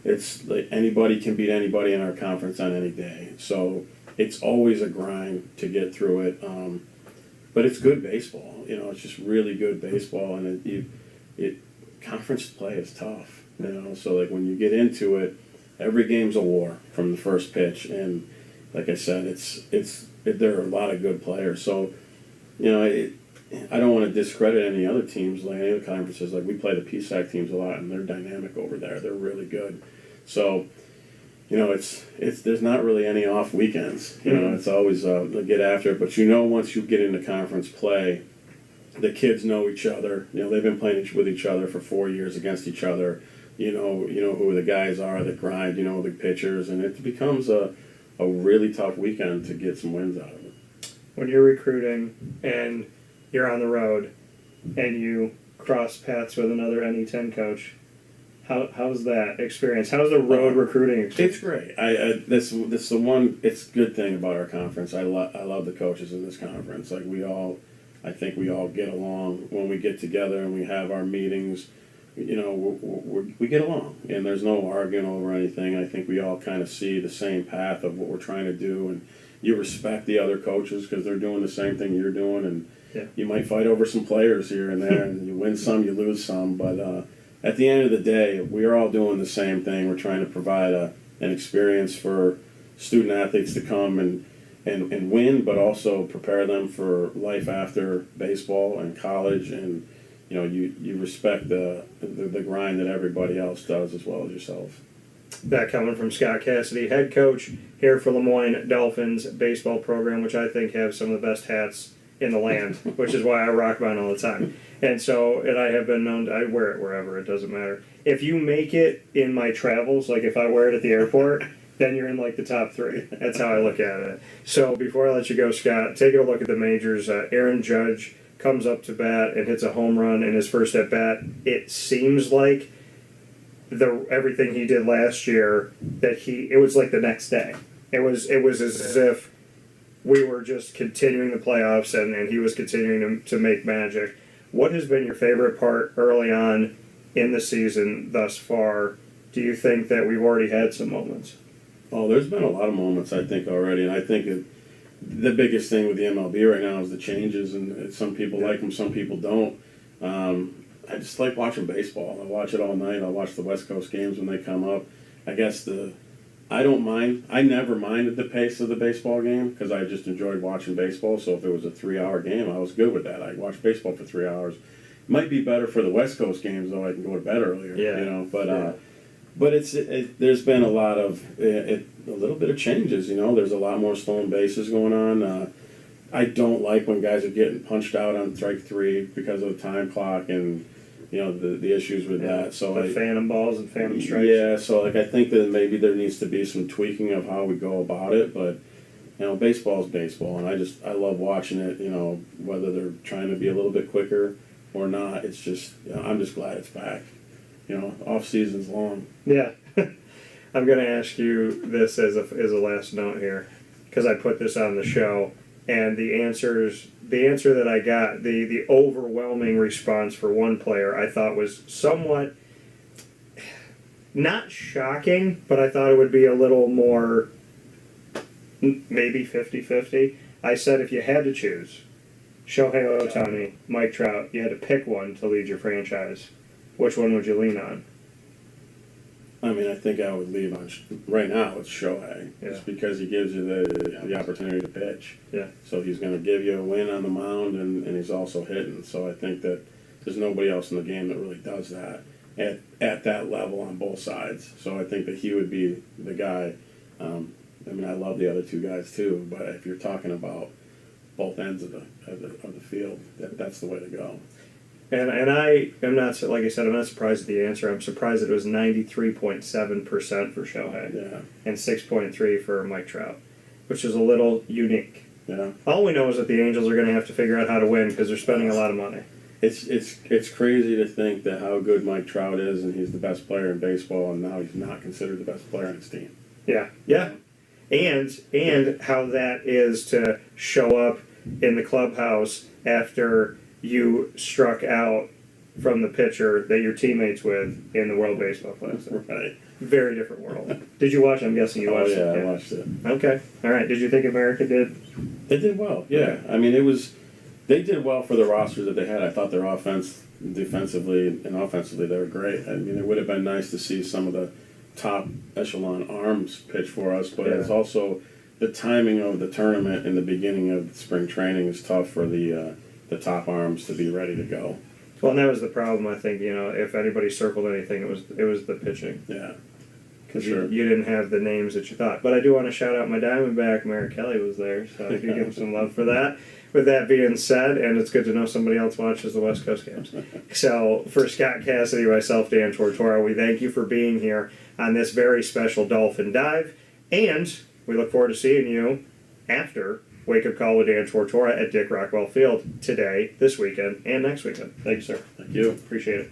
it's like anybody can beat anybody in our conference on any day. So it's always a grind to get through it. But it's good baseball. It's just really good baseball. And conference play is tough. So when you get into it, every game's a war from the first pitch, and like I said, there are a lot of good players. So I don't want to discredit any other teams, like any other conferences. Like we play the PSAC teams a lot, and they're dynamic over there. They're really good. So there's not really any off weekends. It's always get after it. But once you get into conference play, the kids know each other. They've been playing with each other for 4 years against each other. You know who the guys are that grind. The pitchers, and it becomes a really tough weekend to get some wins out of it. When you're recruiting and you're on the road and you cross paths with another NE10 coach, how's that experience? How's the road recruiting experience? It's great. This is the one. It's a good thing about our conference. I love the coaches in this conference. I think we all get along when we get together and we have our meetings. We get along, and there's no arguing over anything. I think we all kind of see the same path of what we're trying to do, and you respect the other coaches because they're doing the same thing you're doing, and you might fight over some players here and there, and you win some, you lose some, but at the end of the day, we are all doing the same thing. We're trying to provide an experience for student athletes to come and win, but also prepare them for life after baseball and college, and you respect the grind that everybody else does as well as yourself. That coming from Scott Cassidy, head coach here for LeMoyne Dolphins baseball program, which I think have some of the best hats in the land, which is why I rock mine all the time. And I have been known I wear it wherever, it doesn't matter. If you make it in my travels, like if I wear it at the airport, then you're in the top 3. That's how I look at it. So before I let you go, Scott, taking a look at the majors, Aaron Judge comes up to bat and hits a home run in his first at bat. It seems like everything he did last year it was like the next day. It was as if we were just continuing the playoffs and he was continuing to make magic. What has been your favorite part early on in the season thus far? Do you think that we've already had some moments? Oh, there's been a lot of moments, I think, already, and I think the biggest thing with the MLB right now is the changes, and some people like them, some people don't. I just like watching baseball. I watch it all night. I watch the West Coast games when they come up. I guess I don't mind. I never minded the pace of the baseball game because I just enjoyed watching baseball. So if it was a 3-hour game, I was good with that. I watched baseball for 3 hours. Might be better for the West Coast games, though. I can go to bed earlier. But there's been a lot of a little bit of changes. There's a lot more stolen bases going on. I don't like when guys are getting punched out on strike 3 because of the time clock and the issues with that. So the phantom balls and phantom strikes. Yeah, so I think that maybe there needs to be some tweaking of how we go about it. But baseball is baseball, and I love watching it. Whether they're trying to be a little bit quicker or not, it's just I'm just glad it's back. Off season's long. Yeah. I'm going to ask you this as a last note here, because I put this on the show, and the answer that I got, the overwhelming response for one player, I thought was somewhat not shocking, but I thought it would be a little more maybe 50-50. I said if you had to choose Shohei Ohtani, Mike Trout, you had to pick one to lead your franchise, which one would you lean on? I mean, I think I would leave on, right now, it's Shohei. Yeah. Just because he gives you the opportunity to pitch. Yeah. So he's going to give you a win on the mound, and he's also hitting. So I think that there's nobody else in the game that really does that. at that level on both sides. So I think that he would be the guy. I mean, I love the other two guys too, but if you're talking about both ends of the field, that's the way to go. And I am not, like I said, I'm not surprised at the answer. I'm surprised that it was 93.7% for Shohei and 6.3% for Mike Trout, which is a little unique. Yeah. All we know is that the Angels are going to have to figure out how to win because they're spending a lot of money. It's crazy to think that how good Mike Trout is, and he's the best player in baseball, and now he's not considered the best player on his team. Yeah, yeah. And how that is to show up in the clubhouse after you struck out from the pitcher that you're teammates with in the World Baseball Classic. Right. Very different world. Did you watch? I'm guessing you watched it. Yeah, I watched it. Okay. All right. Did you think America did? They did well. Yeah. I mean, they did well for the rosters that they had. I thought their offense, defensively and offensively, they were great. I mean, it would have been nice to see some of the top echelon arms pitch for us, but it's also the timing of the tournament and the beginning of spring training is tough for the top arms to be ready to go. Well, and that was the problem. I think if anybody circled anything, it was the pitching. Yeah, because you didn't have the names that you thought. But I do want to shout out my Diamondback. Merrick Kelly was there, so I can give him some love for that. With that being said, and it's good to know somebody else watches the West Coast games. So for Scott Cassidy, myself, Dan Tortora, we thank you for being here on this very special Dolphin Dive, and we look forward to seeing you after Wake Up Call with Dan Tortora at Dick Rockwell Field today, this weekend, and next weekend. Thank you, sir. Thank you. Appreciate it.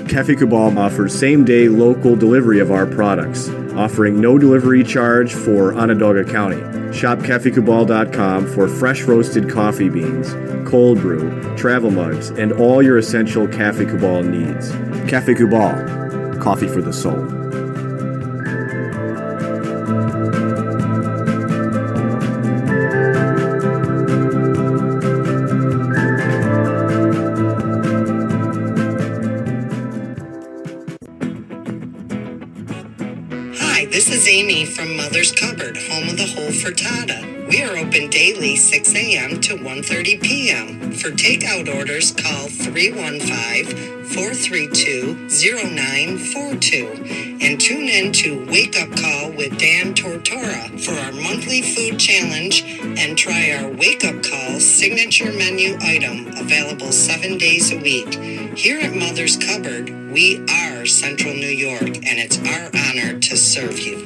Cafe Cabal offers same-day local delivery of our products, offering no delivery charge for Onondaga County. Shop cafecabal.com for fresh roasted coffee beans, cold brew, travel mugs, and all your essential Cafe Cabal needs. Cafe Cabal, coffee for the soul. This is Amy from Mother's Cupboard, home of the whole frittata. We are open daily 6 a.m. to 1:30 p.m. For takeout orders, call 315-432-0942 and tune in to Wake Up Call with Dan Tortora for our monthly food challenge and try our Wake Up Call signature menu item available 7 days a week. Here at Mother's Cupboard, we are Central New York, and it's our honor to serve you.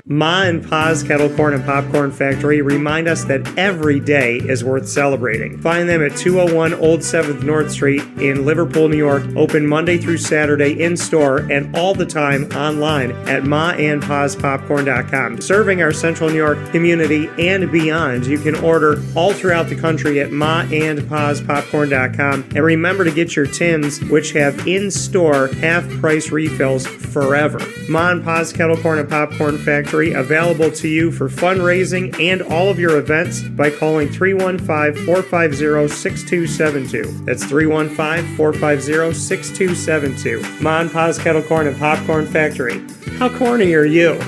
Ma and Pa's Kettle Corn and Popcorn Factory remind us that every day is worth celebrating. Find them at 201 Old 7th North Street in Liverpool, New York. Open Monday through Saturday in-store and all the time online at maandpaspopcorn.com. Serving our Central New York community and beyond, you can order all throughout the country at maandpaspopcorn.com. And remember to get your tins, which have in-store half-price refills forever. Ma and Pa's Kettle Corn and Popcorn Factory, available to you for fundraising and all of your events by calling 315-450-6272. That's 315-450-6272. Ma and Pa's Kettle Corn and Popcorn Factory. How corny are you?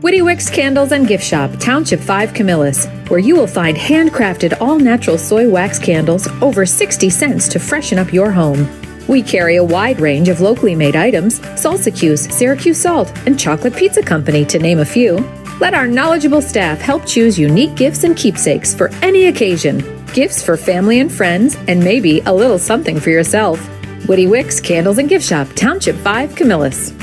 Witty Wicks Candles and Gift Shop, Township 5 Camillus, where you will find handcrafted all-natural soy wax candles over 60 cents to freshen up your home. We carry a wide range of locally made items, Salsicuse, Syracuse Salt, and Chocolate Pizza Company, to name a few. Let our knowledgeable staff help choose unique gifts and keepsakes for any occasion. Gifts for family and friends, and maybe a little something for yourself. Witty Wicks Candles and Gift Shop, Township 5 Camillus.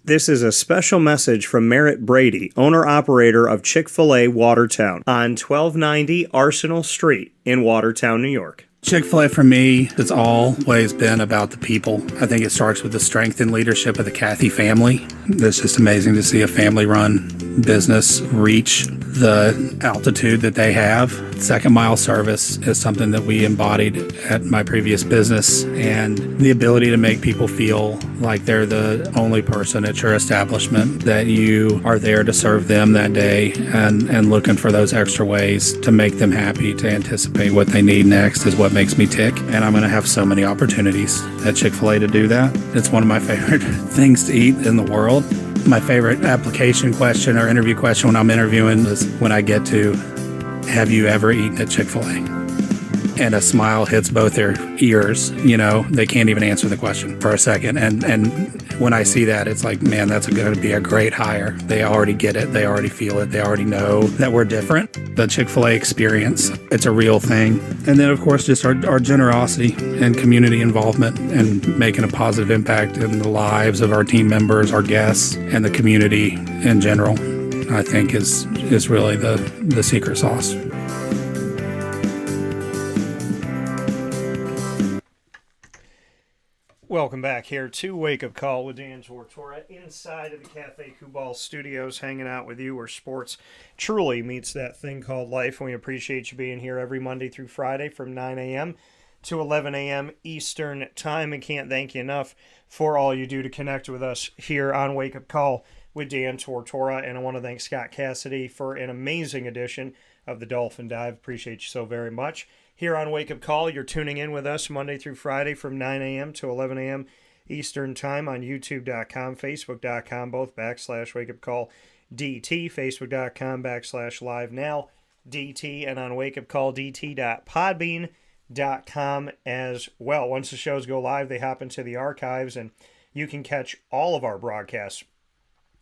This is a special message from Merritt Brady, owner-operator of Chick-fil-A Watertown on 1290 Arsenal Street in Watertown, New York. Chick-fil-A for me has always been about the people. I think it starts with the strength and leadership of the Cathy family. It's just amazing to see a family-run business reach the altitude that they have. Second mile service is something that we embodied at my previous business, and the ability to make people feel like they're the only person at your establishment, that you are there to serve them that day and looking for those extra ways to make them happy, to anticipate what they need next is what makes me tick. And I'm going to have so many opportunities at Chick-fil-A to do that. It's one of my favorite things to eat in the world. My favorite application question or interview question when I'm interviewing is when I get to, have you ever eaten at Chick-fil-A? And a smile hits both their ears. You know, they can't even answer the question for a second. And when I see that, it's like, man, that's going to be a great hire. They already get it. They already feel it. They already know that we're different. The Chick-fil-A experience, it's a real thing. And then, of course, just our generosity and community involvement and making a positive impact in the lives of our team members, our guests, and the community in general, I think is really the secret sauce. Welcome back here to Wake Up Call with Dan Tortora inside of the Cafe Kubal Studios, hanging out with you where sports truly meets that thing called life. And we appreciate you being here every Monday through Friday from 9 a.m. to 11 a.m. Eastern Time. And can't thank you enough for all you do to connect with us here on Wake Up Call with Dan Tortora. And I want to thank Scott Cassidy for an amazing edition of the Dolphin Dive. Appreciate you so very much. Here on Wake Up Call, you're tuning in with us Monday through Friday from 9 a.m. to 11 a.m. Eastern Time on YouTube.com, Facebook.com, both /Wake Up Call DT, Facebook.com /Live Now DT, and on wakeupcalldt.podbean.com as well. Once the shows go live, they hop into the archives, and you can catch all of our broadcasts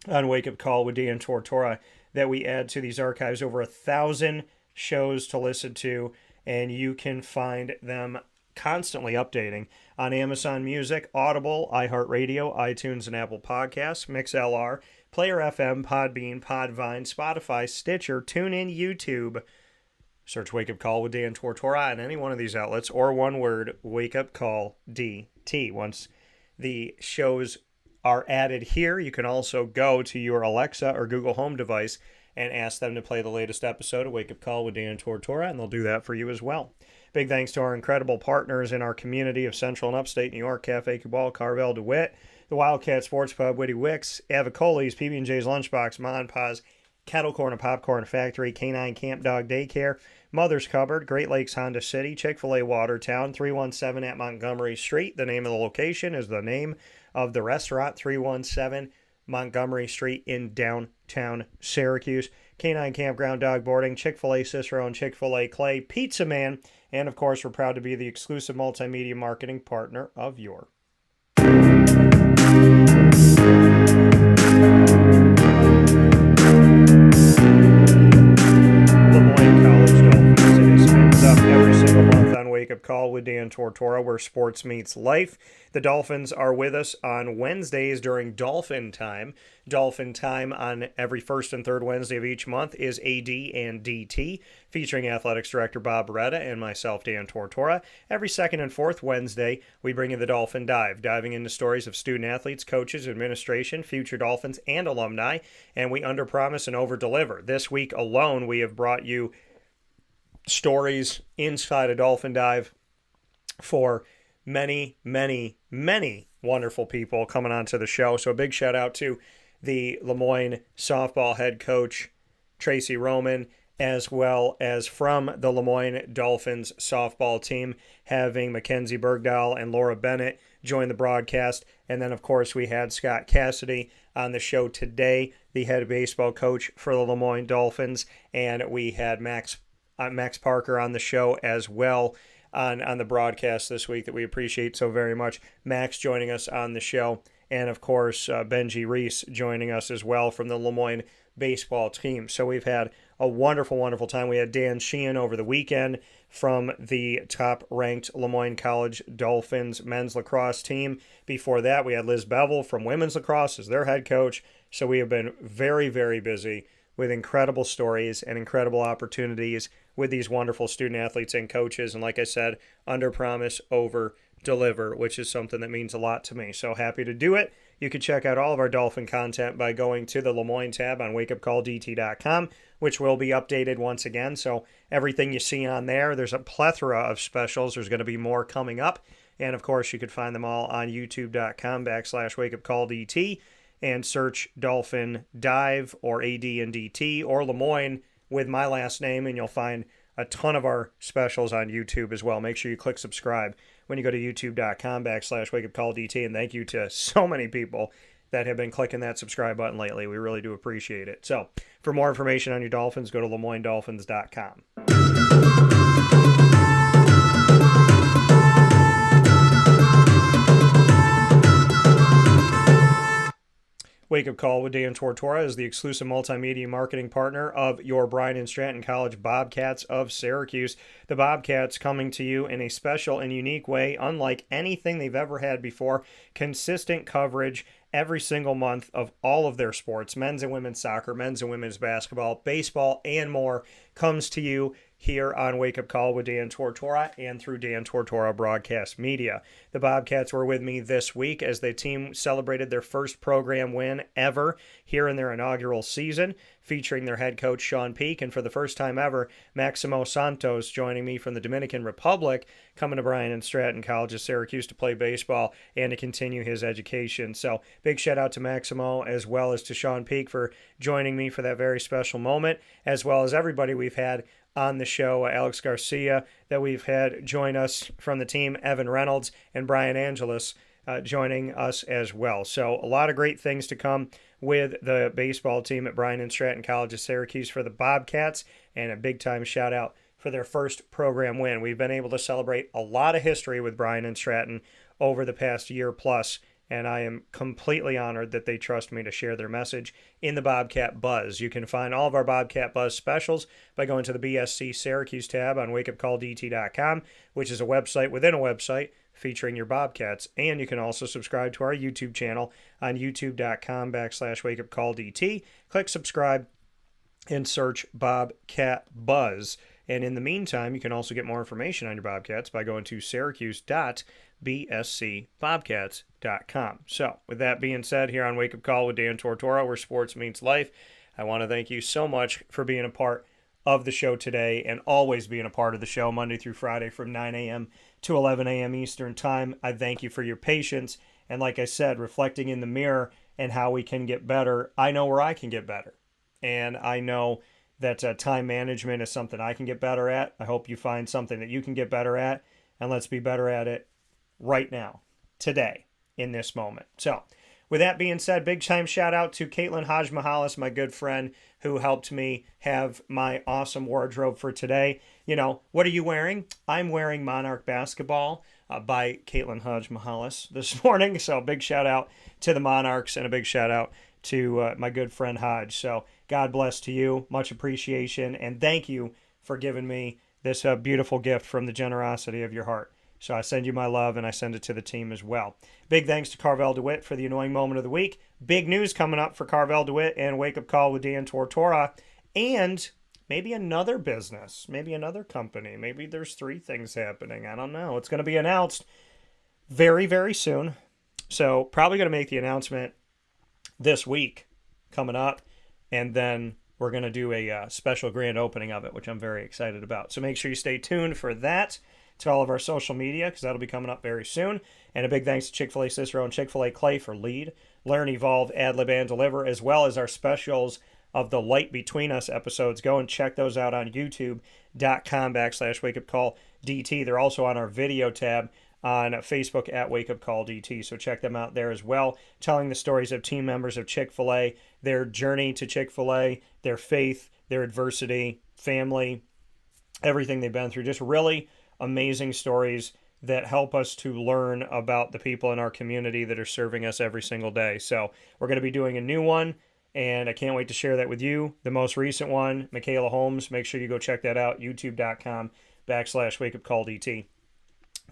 on Wake Up Call with Dan Tortora that we add to these archives. Over 1,000 shows to listen to, and you can find them constantly updating on Amazon Music, Audible, iHeartRadio, iTunes and Apple Podcasts, MixLR, Player FM, Podbean, Podvine, Spotify, Stitcher, TuneIn, YouTube. Search Wake Up Call with Dan Tortora on any one of these outlets, or one word, Wake Up Call DT. Once the shows are added here, you can also go to your Alexa or Google Home device and ask them to play the latest episode of Wake Up Call with Dan Tortora, and they'll do that for you as well. Big thanks to our incredible partners in our community of Central and Upstate New York, Cafe Kubal, Carvel, DeWitt, the Wildcat Sports Pub, Witty Wicks, Avicoli's, PB&J's Lunchbox, Mon Pa's, Kettle Corn and Popcorn Factory, Canine Camp Dog Daycare, Mother's Cupboard, Great Lakes Honda City, Chick-fil-A Watertown, 317 at Montgomery Street. The name of the location is the name of the restaurant, 317 Montgomery Street in downtown Syracuse. Canine Kampground Dog Boarding, Chick-fil-A Cicero and Chick-fil-A Clay, Pizza Man, and of course we're proud to be the exclusive multimedia marketing partner of your LeMoyne College Dolphins. It is spins up every single month on Wake Up Call with Dan Tortora, where sports meets life. The Dolphins are with us on Wednesdays during Dolphin Time. Dolphin Time on every first and third Wednesday of each month is AD and DT, featuring Athletics Director Bob Beretta and myself, Dan Tortora. Every second and fourth Wednesday, we bring you the Dolphin Dive, diving into stories of student athletes, coaches, administration, future Dolphins, and alumni, and we underpromise and overdeliver. This week alone, we have brought you stories inside a Dolphin Dive for many, many, many wonderful people coming onto the show. So a big shout out to the LeMoyne softball head coach, Tracy Roman, as well as from the LeMoyne Dolphins softball team, having Mackenzie Bergdahl and Laura Bennett join the broadcast. And then, of course, we had Scott Cassidy on the show today, the head baseball coach for the LeMoyne Dolphins. And we had Max Parker on the show as well on the broadcast this week that we appreciate so very much. Max joining us on the show. And, of course, Benji Reese joining us as well from the LeMoyne baseball team. So we've had a wonderful, wonderful time. We had Dan Sheehan over the weekend from the top-ranked LeMoyne College Dolphins men's lacrosse team. Before that, we had Liz Bevel from women's lacrosse as their head coach. So we have been very, very busy with incredible stories and incredible opportunities with these wonderful student athletes and coaches. And like I said, under promise, over deliver, which is something that means a lot to me. So happy to do it. You can check out all of our Dolphin content by going to the LeMoyne tab on wakeupcalldt.com, which will be updated once again. So everything you see on there, there's a plethora of specials. There's going to be more coming up. And of course, you could find them all on youtube.com/wakeupcalldt and search Dolphin Dive or AD&DT or LeMoyne with my last name, and you'll find a ton of our specials on YouTube as well. Make sure you click subscribe when you go to youtube.com/wakeupcalldt. And thank you to so many people that have been clicking that subscribe button lately. We really do appreciate it. So for more information on your Dolphins, go to LeMoyneDolphins.com. Wake Up Call with Dan Tortora is the exclusive multimedia marketing partner of your Bryan and Stratton College Bobcats of Syracuse. The Bobcats coming to you in a special and unique way, unlike anything they've ever had before. Consistent coverage every single month of all of their sports, men's and women's soccer, men's and women's basketball, baseball, and more, comes to you here on Wake Up Call with Dan Tortora and through Dan Tortora Broadcast Media. The Bobcats were with me this week as the team celebrated their first program win ever here in their inaugural season, featuring their head coach Sean Peak, and for the first time ever, Maximo Santos joining me from the Dominican Republic, coming to Bryan and Stratton College of Syracuse to play baseball and to continue his education. So big shout out to Maximo as well as to Sean Peak for joining me for that very special moment, as well as everybody we've had on the show, Alex Garcia, that we've had join us from the team, Evan Reynolds, and Brian Angelis joining us as well. So a lot of great things to come with the baseball team at Bryan and Stratton College of Syracuse for the Bobcats, and a big-time shout-out for their first program win. We've been able to celebrate a lot of history with Bryan and Stratton over the past year plus, and I am completely honored that they trust me to share their message in the Bobcat Buzz. You can find all of our Bobcat Buzz specials by going to the BSC Syracuse tab on wakeupcalldt.com, which is a website within a website featuring your Bobcats. And you can also subscribe to our YouTube channel on youtube.com/wakeupcalldt. Click subscribe and search Bobcat Buzz. And in the meantime, you can also get more information on your Bobcats by going to syracuse.bscbobcats.com. So, with that being said, here on Wake Up Call with Dan Tortora, where sports meets life, I want to thank you so much for being a part of the show today and always being a part of the show Monday through Friday from 9 a.m. to 11 a.m. Eastern Time. I thank you for your patience. And like I said, reflecting in the mirror and how we can get better, I know where I can get better. And I know that time management is something I can get better at. I hope you find something that you can get better at, and let's be better at it right now, today, in this moment. So, with that being said, big time shout out to Caitlin Hodge-Mahalis, my good friend, who helped me have my awesome wardrobe for today. You know, what are you wearing? I'm wearing Monarch Basketball by Caitlin Hodge-Mahalis this morning. So, big shout out to the Monarchs and a big shout out to my good friend Hodge. So God bless to you, much appreciation, and thank you for giving me this beautiful gift from the generosity of your heart. So I send you my love, and I send it to the team as well. Big thanks to Carvel DeWitt for the annoying moment of the week. Big news coming up for Carvel DeWitt and Wake Up Call with Dan Tortora, and maybe another business, maybe another company. Maybe there's 3 things happening. I don't know. It's going to be announced very, very soon. So probably going to make the announcement this week coming up, and then we're going to do a special grand opening of it, which I'm very excited about. So make sure you stay tuned for that, to all of our social media, because that'll be coming up very soon. And a big thanks to Chick-fil-A Cicero and Chick-fil-A Clay for lead, learn, evolve, ad lib, and deliver, as well as our specials of the Light Between Us episodes. Go and check those out on youtube.com/wakeupcalldt. They're also on our video tab on Facebook at Wake Up Call DT. So check them out there as well, telling the stories of team members of Chick-fil-A, their journey to Chick-fil-A, their faith, their adversity, family, everything they've been through. Just really amazing stories that help us to learn about the people in our community that are serving us every single day. So we're going to be doing a new one, and I can't wait to share that with you. The most recent one, Michaela Holmes, make sure you go check that out, youtube.com/wakeupcalldt.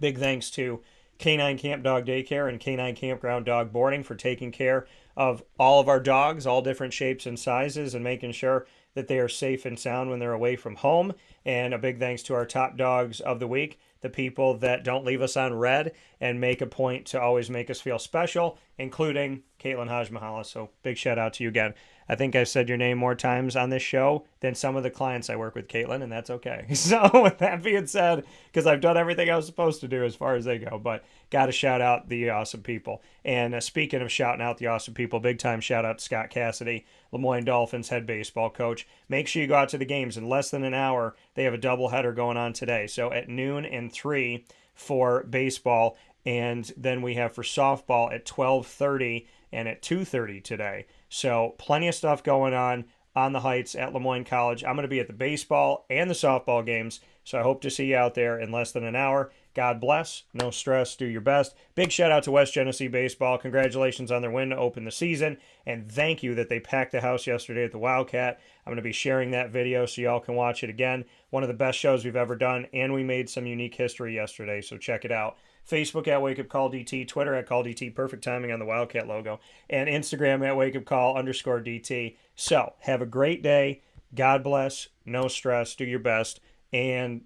Big thanks to Canine Camp Dog Daycare and Canine Kampground Dog Boarding for taking care of all of our dogs, all different shapes and sizes, and making sure that they are safe and sound when they're away from home. And a big thanks to our top dogs of the week, the people that don't leave us on red and make a point to always make us feel special, including Caitlin Hajmahala. So big shout out to you again. I think I've said your name more times on this show than some of the clients I work with, Caitlin, and that's okay. So with that being said, because I've done everything I was supposed to do as far as they go, but got to shout out the awesome people. And speaking of shouting out the awesome people, big time shout out to Scott Cassidy, LeMoyne Dolphins head baseball coach. Make sure you go out to the games in less than an hour. They have a doubleheader going on today. So at noon and 3 for baseball, and then we have for softball at 12:30 and at 2:30 today. So plenty of stuff going on the Heights at LeMoyne College. I'm going to be at the baseball and the softball games, so I hope to see you out there in less than an hour. God bless. No stress. Do your best. Big shout out to West Genesee Baseball. Congratulations on their win to open the season, and thank you that they packed the house yesterday at the Wildcat. I'm going to be sharing that video so y'all can watch it again. One of the best shows we've ever done, and we made some unique history yesterday, so check it out. Facebook at Wake Up Call DT, Twitter at Call DT, perfect timing on the Wildcat logo, and Instagram at Wake Up Call _DT. So have a great day. God bless. No stress. Do your best. And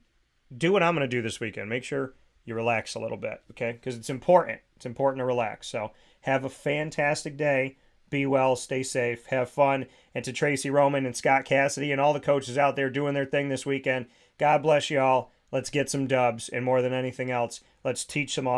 do what I'm going to do this weekend. Make sure you relax a little bit, okay? Because it's important. It's important to relax. So have a fantastic day. Be well. Stay safe. Have fun. And to Tracy Roman and Scott Cassidy and all the coaches out there doing their thing this weekend, God bless y'all. Let's get some dubs. And more than anything else, let's teach some awesome